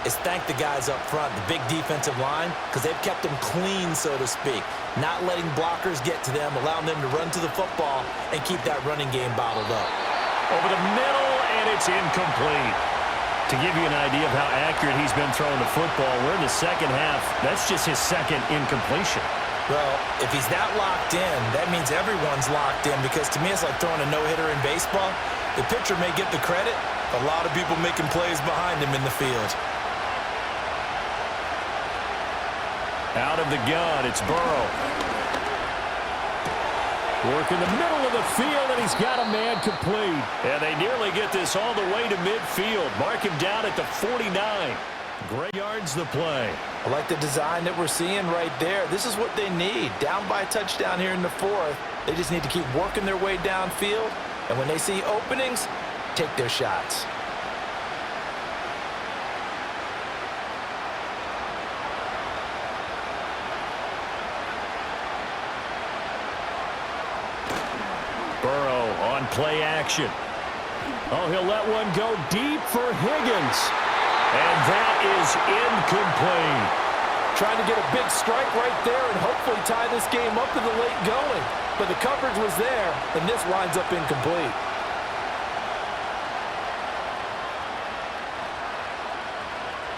is thank the guys up front, the big defensive line, because they've kept them clean, so to speak, not letting blockers get to them, allowing them to run to the football and keep that running game bottled up. Over the middle, and it's incomplete. To give you an idea of how accurate he's been throwing the football, we're in the second half. That's just his second incompletion. Well, if he's that locked in, that means everyone's locked in, because to me it's like throwing a no-hitter in baseball. The pitcher may get the credit, but a lot of people making plays behind him in the field. Out of the gun, it's Burrow. Work in the middle of the field, and he's got a man complete. And they nearly get this all the way to midfield. Mark him down at the 49. Great yards the play. I like the design that we're seeing right there. This is what they need. Down by a touchdown here in the fourth. They just need to keep working their way downfield. And when they see openings, take their shots. Burrow on play action. Oh, he'll let one go deep for Higgins. And that is incomplete. Trying to get a big strike right there and hopefully tie this game up in the late going. But the coverage was there, and this winds up incomplete.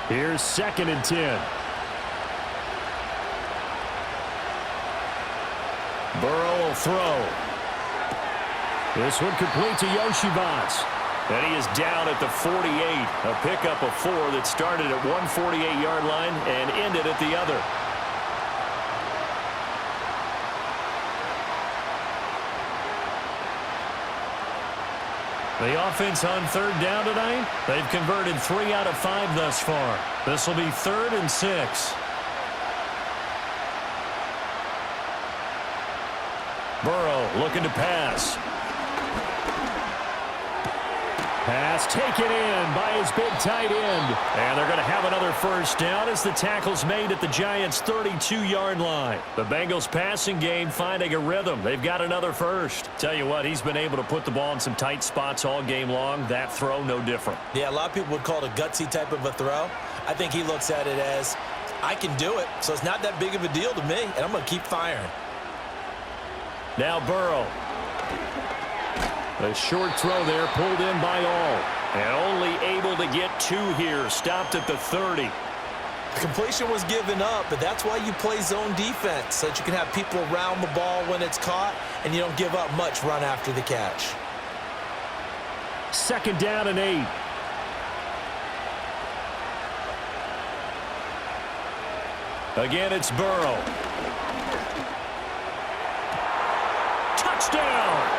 Here's 2nd and 10. Burrow will throw. This one complete to Yoshibas. And he is down at the 48. A pickup of 4 that started at one 48-yard line and ended at the other. The offense on 3rd down tonight, they've converted 3 out of 5 thus far. This will be 3rd and 6. Burrow looking to pass. Pass taken in by his big tight end. And they're going to have another first down as the tackle's made at the Giants' 32-yard line. The Bengals passing game finding a rhythm. They've got another first. Tell you what, he's been able to put the ball in some tight spots all game long. That throw, no different. Yeah, a lot of people would call it a gutsy type of a throw. I think he looks at it as, I can do it, so it's not that big of a deal to me, and I'm going to keep firing. Now Burrow. A short throw there, pulled in by all. And only able to get 2 here, stopped at the 30. The completion was given up, but that's why you play zone defense, so that you can have people around the ball when it's caught, and you don't give up much run after the catch. 2nd down and 8. Again, it's Burrow. Touchdown!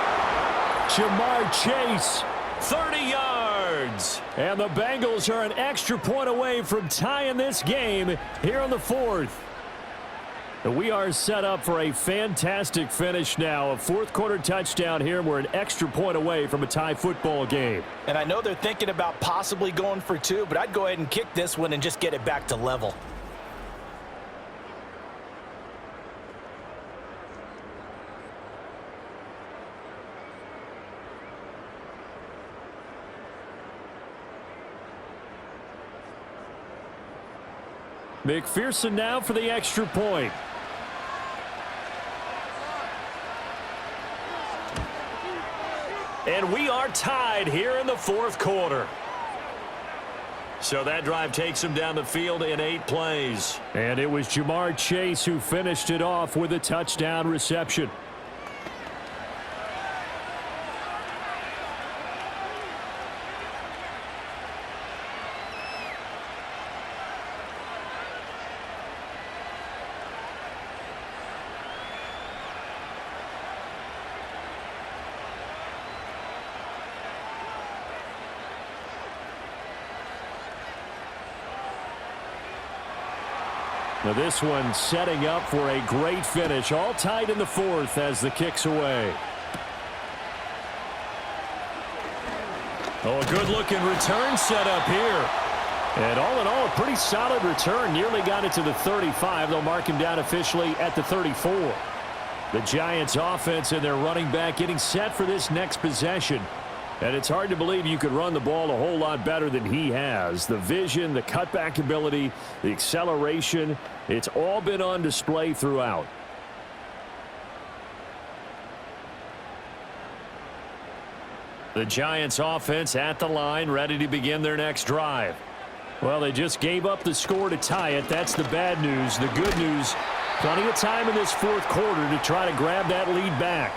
Jamar Chase, 30 yards. And the Bengals are an extra point away from tying this game here in the 4th. We are set up for a fantastic finish now. A 4th quarter touchdown here. We're an extra point away from a tie football game. And I know they're thinking about possibly going for 2, but I'd go ahead and kick this one and just get it back to level. McPherson now for the extra point. And we are tied here in the 4th quarter. So that drive takes him down the field in 8 plays. And it was Jamar Chase who finished it off with a touchdown reception. Now this one setting up for a great finish. All tied in the 4th as the kick's away. Oh, a good-looking return set up here. And all in all, a pretty solid return. Nearly got it to the 35. They'll mark him down officially at the 34. The Giants offense and their running back getting set for this next possession. And it's hard to believe you could run the ball a whole lot better than he has. The vision, the cutback ability, the acceleration, it's all been on display throughout. The Giants offense at the line, ready to begin their next drive. Well, they just gave up the score to tie it. That's the bad news. The good news, plenty of time in this fourth quarter to try to grab that lead back.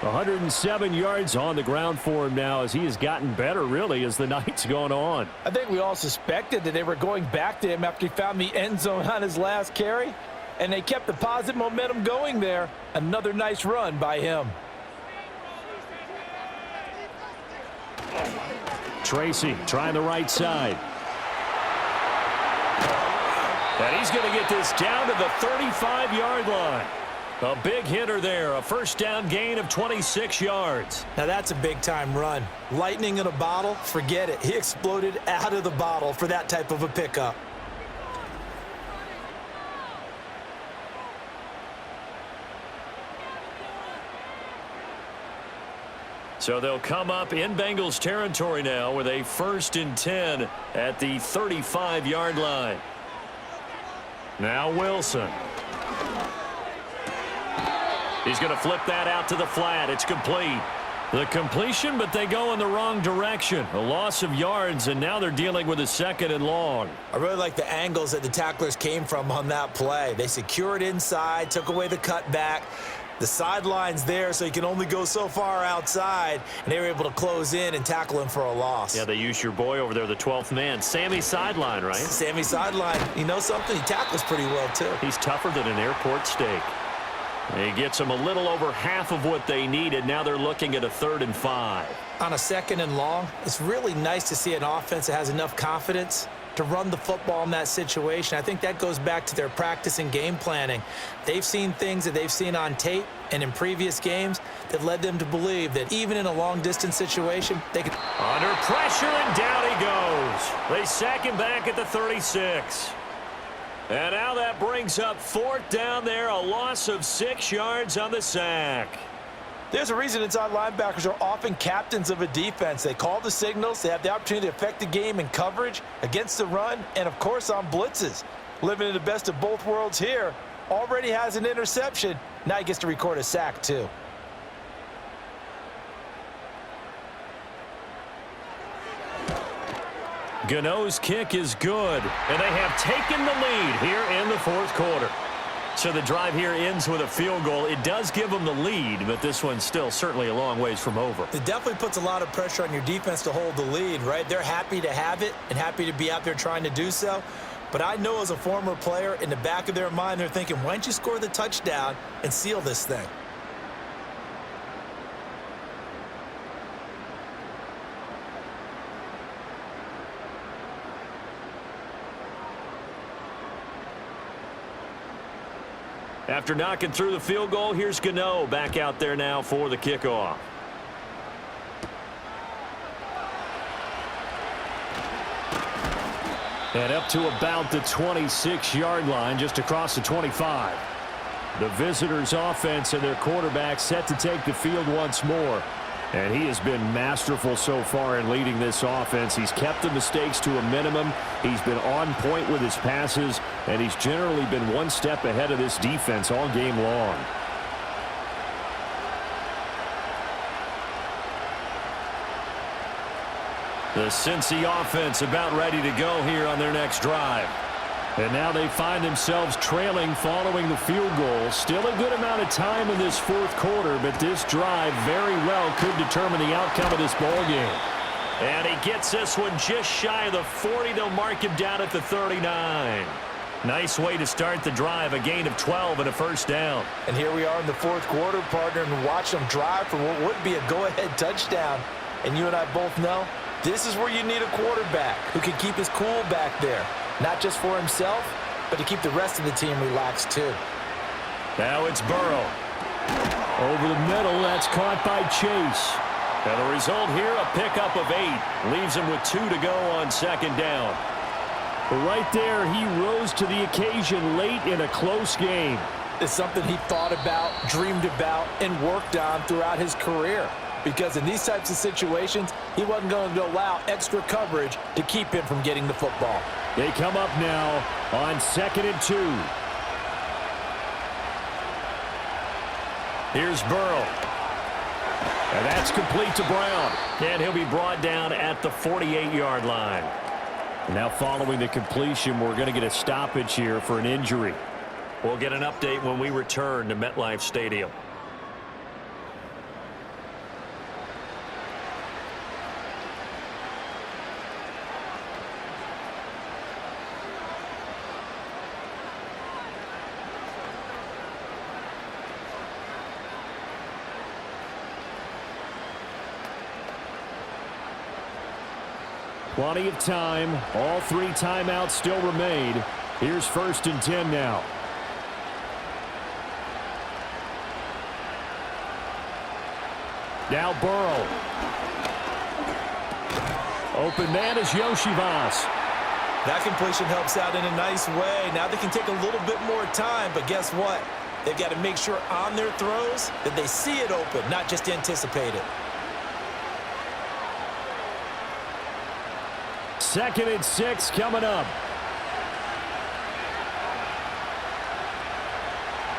107 yards on the ground for him now as he has gotten better, really, as the night's gone on. I think we all suspected that they were going back to him after he found the end zone on his last carry, and they kept the positive momentum going there. Another nice run by him. Tracy trying the right side. And he's going to get this down to the 35-yard line. A big hitter there, a first down gain of 26 yards. Now that's a big-time run. Lightning in a bottle, forget it. He exploded out of the bottle for that type of a pickup. So they'll come up in Bengals territory now with a 1st and 10 at the 35-yard line. Now Wilson. He's going to flip that out to the flat. It's complete. The completion, but they go in the wrong direction. A loss of yards, and now they're dealing with a 2nd and long. I really like the angles that the tacklers came from on that play. They secured inside, took away the cutback. The sideline's there, so you can only go so far outside, and they were able to close in and tackle him for a loss. Yeah, they used your boy over there, the 12th man. Sammy Sideline, right? Sammy Sideline. You know something? He tackles pretty well, too. He's tougher than an airport steak. He gets them a little over half of what they needed. Now they're looking at a 3rd and 5. On a 2nd and long, it's really nice to see an offense that has enough confidence to run the football in that situation. I think that goes back to their practice and game planning. They've seen things that they've seen on tape and in previous games that led them to believe that even in a long-distance situation, they could... Under pressure, and down he goes. They sack him back at the 36. And now that brings up 4th down there, a loss of 6 yards on the sack. There's a reason inside linebackers are often captains of a defense. They call the signals. They have the opportunity to affect the game in coverage, against the run, and, of course, on blitzes. Living in the best of both worlds here. Already has an interception. Now he gets to record a sack, too. Gano's kick is good, and they have taken the lead here in the 4th quarter. So the drive here ends with a field goal. It does give them the lead, but this one's still certainly a long ways from over. It definitely puts a lot of pressure on your defense to hold the lead, right? They're happy to have it and happy to be out there trying to do so. But I know as a former player, in the back of their mind, they're thinking, why don't you score the touchdown and seal this thing? After knocking through the field goal, here's Gano back out there now for the kickoff. And up to about the 26-yard line, just across the 25. The visitors' offense and their quarterback set to take the field once more. And he has been masterful so far in leading this offense. He's kept the mistakes to a minimum. He's been on point with his passes, and he's generally been one step ahead of this defense all game long. The Cincy offense about ready to go here on their next drive. And now they find themselves trailing following the field goal. Still a good amount of time in this 4th quarter, but this drive very well could determine the outcome of this ball game. And he gets this one just shy of the 40. They'll mark him down at the 39. Nice way to start the drive, a gain of 12 and a first down. And here we are in the 4th quarter, partner, and watch them drive for what would be a go-ahead touchdown. And you and I both know this is where you need a quarterback who can keep his cool back there. Not just for himself, but to keep the rest of the team relaxed, too. Now it's Burrow. Over the middle, that's caught by Chase. And the result here, a pickup of 8. Leaves him with 2 to go on 2nd down. Right there, he rose to the occasion late in a close game. It's something he thought about, dreamed about, and worked on throughout his career. because in these types of situations, he wasn't going to allow extra coverage to keep him from getting the football. They come up now on 2nd and 2. Here's Burrow. And that's complete to Brown. And he'll be brought down at the 48-yard line. Now following the completion, we're going to get a stoppage here for an injury. We'll get an update when we return to MetLife Stadium. Plenty of time. All 3 timeouts still remain. Here's 1st and 10 now. Now Burrow. Open man is Yoshivas. That completion helps out in a nice way. Now they can take a little bit more time, but guess what? They've got to make sure on their throws that they see it open, not just anticipate it. 2nd and 6 coming up.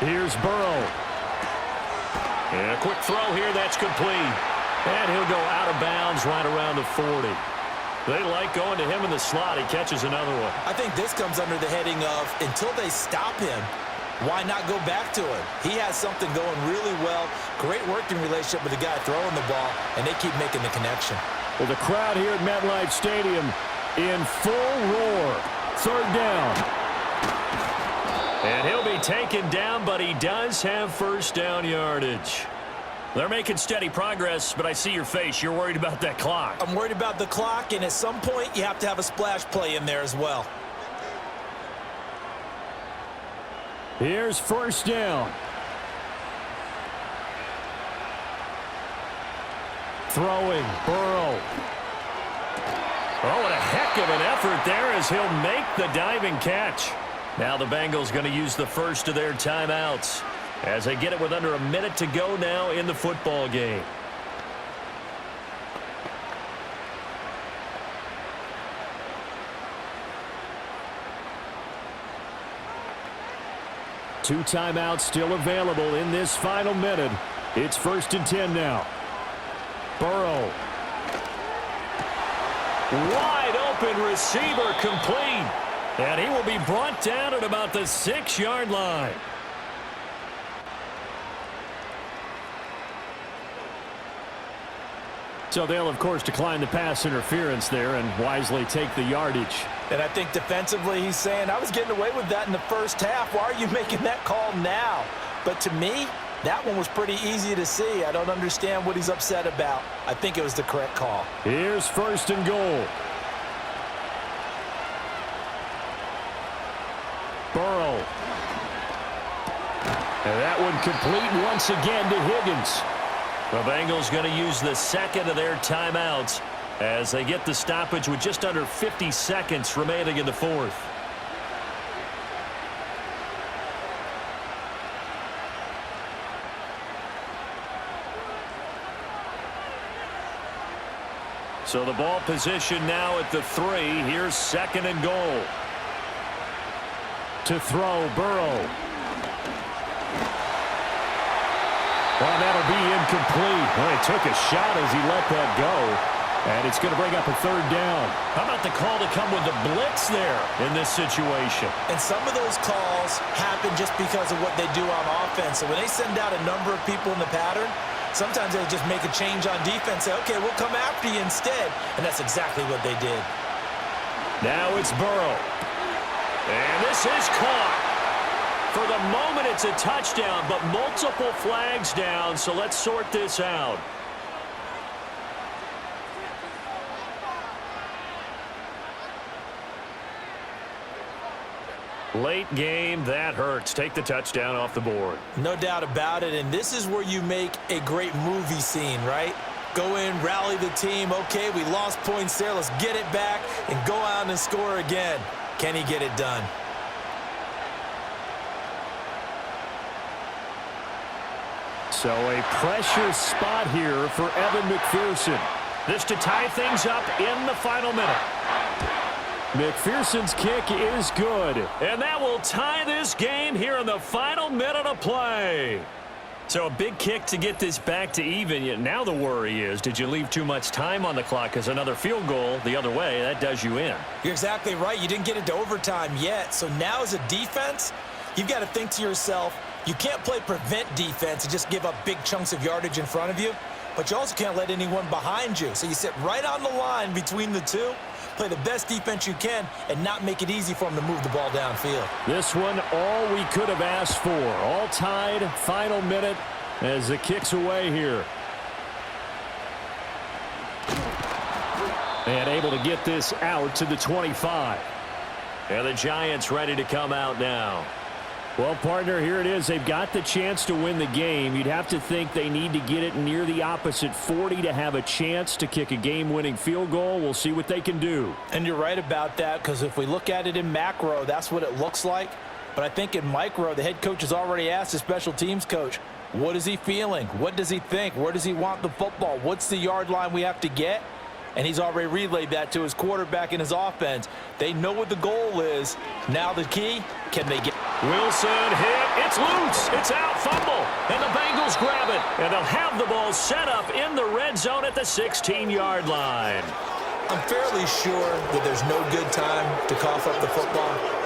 Here's Burrow. And a quick throw here, that's complete. And he'll go out of bounds right around the 40. They like going to him in the slot. He catches another one. I think this comes under the heading of, until they stop him, why not go back to him? He has something going really well. Great working relationship with the guy throwing the ball, and they keep making the connection. Well, the crowd here at MetLife Stadium in full roar. 3rd down. And he'll be taken down, but he does have 1st down yardage. They're making steady progress, but I see your face. You're worried about that clock. I'm worried about the clock, and at some point, you have to have a splash play in there as well. Here's 1st down. Throwing, Burrow. Oh, what a heck of an effort there as he'll make the diving catch. Now the Bengals going to use the first of their timeouts as they get it with under a minute to go now in the football game. Two timeouts still available in this final minute. It's 1st and 10 now. Burrow. Wide open receiver complete. And he will be brought down at about the 6-yard line. So they'll, of course, decline the pass interference there and wisely take the yardage. And I think defensively he's saying, I was getting away with that in the first half. Why are you making that call now? But to me, that one was pretty easy to see. I don't understand what he's upset about. I think it was the correct call. Here's 1st and goal. Burrow. And that one complete once again to Higgins. The Bengals going to use the second of their timeouts as they get the stoppage with just under 50 seconds remaining in the fourth. So the ball position now at the 3. Here's 2nd and goal. To throw, Burrow. Well, that'll be incomplete. Well, he took a shot as he let that go. And it's going to bring up a 3rd down. How about the call to come with the blitz there in this situation? And some of those calls happen just because of what they do on offense. So when they send out a number of people in the pattern, sometimes they'll just make a change on defense. Say, okay, we'll come after you instead. And that's exactly what they did. Now it's Burrow. And this is caught. For the moment, it's a touchdown, but multiple flags down, so let's sort this out. Late game, that hurts. Take the touchdown off the board. No doubt about it, and this is where you make a great movie scene, right? Go in, rally the team. Okay, we lost points there. Let's get it back and go out and score again. Can he get it done? So a pressure spot here for Evan McPherson. This to tie things up in the final minute. McPherson's kick is good. And that will tie this game here in the final minute of play. So a big kick to get this back to even. Yet now the worry is, did you leave too much time on the clock? Because another field goal the other way, that does you in. You're exactly right. You didn't get it to overtime yet. So now as a defense, you've got to think to yourself, you can't play prevent defense and just give up big chunks of yardage in front of you. But you also can't let anyone behind you. So you sit right on the line between the two, play the best defense you can, and not make it easy for them to move the ball downfield. This one, all we could have asked for. All tied, final minute as the kick's away here. And able to get this out to the 25. And the Giants ready to come out now. Well, partner, here it is. They've got the chance to win the game. You'd have to think they need to get it near the opposite 40 to have a chance to kick a game-winning field goal. We'll see what they can do. And you're right about that, because if we look at it in macro, that's what it looks like. But I think in micro, the head coach has already asked the special teams coach, what is he feeling? What does he think? Where does he want the football? What's the yard line we have to get? And he's already relayed that to his quarterback and his offense. They know what the goal is. Now the key, can they get... Wilson hit. It's loose. It's out. Fumble. And the Bengals grab it. And they'll have the ball set up in the red zone at the 16-yard line. I'm fairly sure that there's no good time to cough up the football.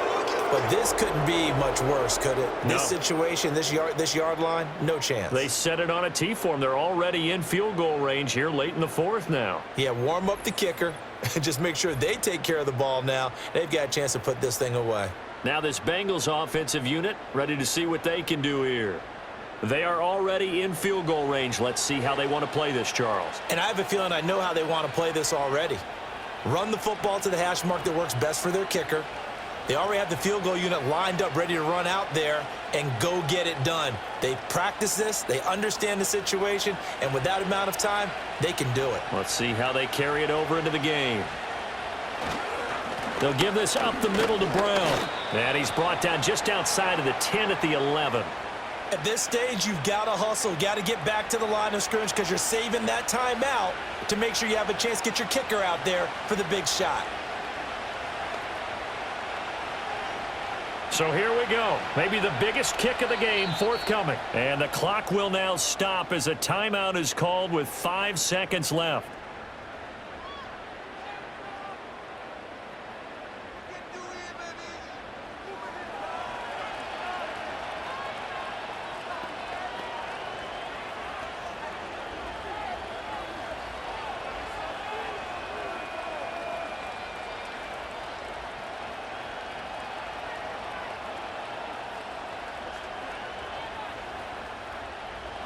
But this couldn't be much worse, could it? No. This situation, this yard line, no chance. They set it on a T-form. They're already in field goal range here late in the fourth now. Yeah, warm up the kicker and just make sure they take care of the ball now. They've got a chance to put this thing away. Now this Bengals offensive unit ready to see what they can do here. They are already in field goal range. Let's see how they want to play this, Charles. And I have a feeling I know how they want to play this already. Run the football to the hash mark that works best for their kicker. They already have the field goal unit lined up, ready to run out there and go get it done. They practice this, they understand the situation, and with that amount of time, they can do it. Let's see how they carry it over into the game. They'll give this up the middle to Brown. And he's brought down just outside of the 10 at the 11. At this stage, you've got to hustle, got to get back to the line of scrimmage because you're saving that timeout to make sure you have a chance to get your kicker out there for the big shot. So here we go. Maybe the biggest kick of the game forthcoming. And the clock will now stop as a timeout is called with 5 seconds left.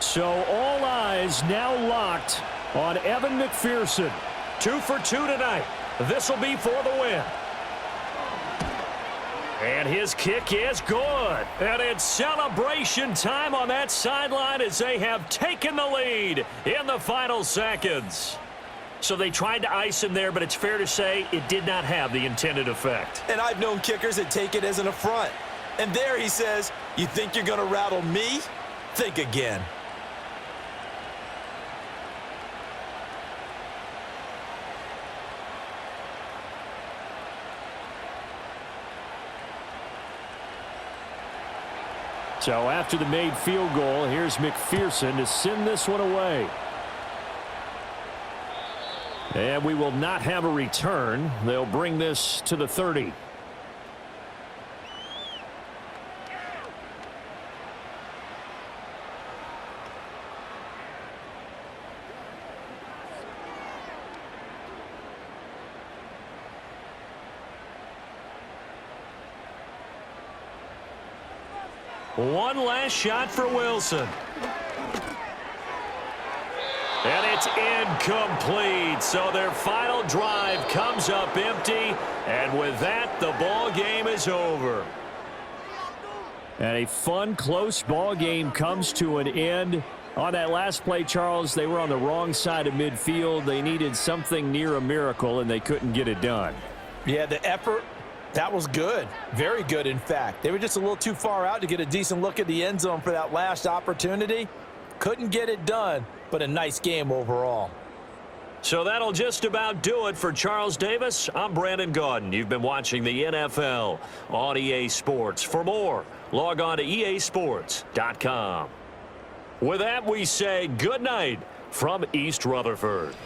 So all eyes now locked on Evan McPherson. 2 for 2 tonight. This will be for the win. And his kick is good. And it's celebration time on that sideline as they have taken the lead in the final seconds. So they tried to ice him there, but it's fair to say it did not have the intended effect. And I've known kickers that take it as an affront. And there he says, you think you're going to rattle me? Think again. So after the made field goal, here's McPherson to send this one away. And we will not have a return. They'll bring this to the 30. One last shot for Wilson. And it's incomplete. So their final drive comes up empty. And with that, the ball game is over. And a fun, close ball game comes to an end. On that last play, Charles, they were on the wrong side of midfield. They needed something near a miracle, and they couldn't get it done. Yeah, the effort, that was good. Very good, in fact. They were just a little too far out to get a decent look at the end zone for that last opportunity. Couldn't get it done, but a nice game overall. So that'll just about do it for Charles Davis. I'm Brandon Gaudin. You've been watching the NFL on EA Sports. For more, log on to easports.com. With that, we say good night from East Rutherford.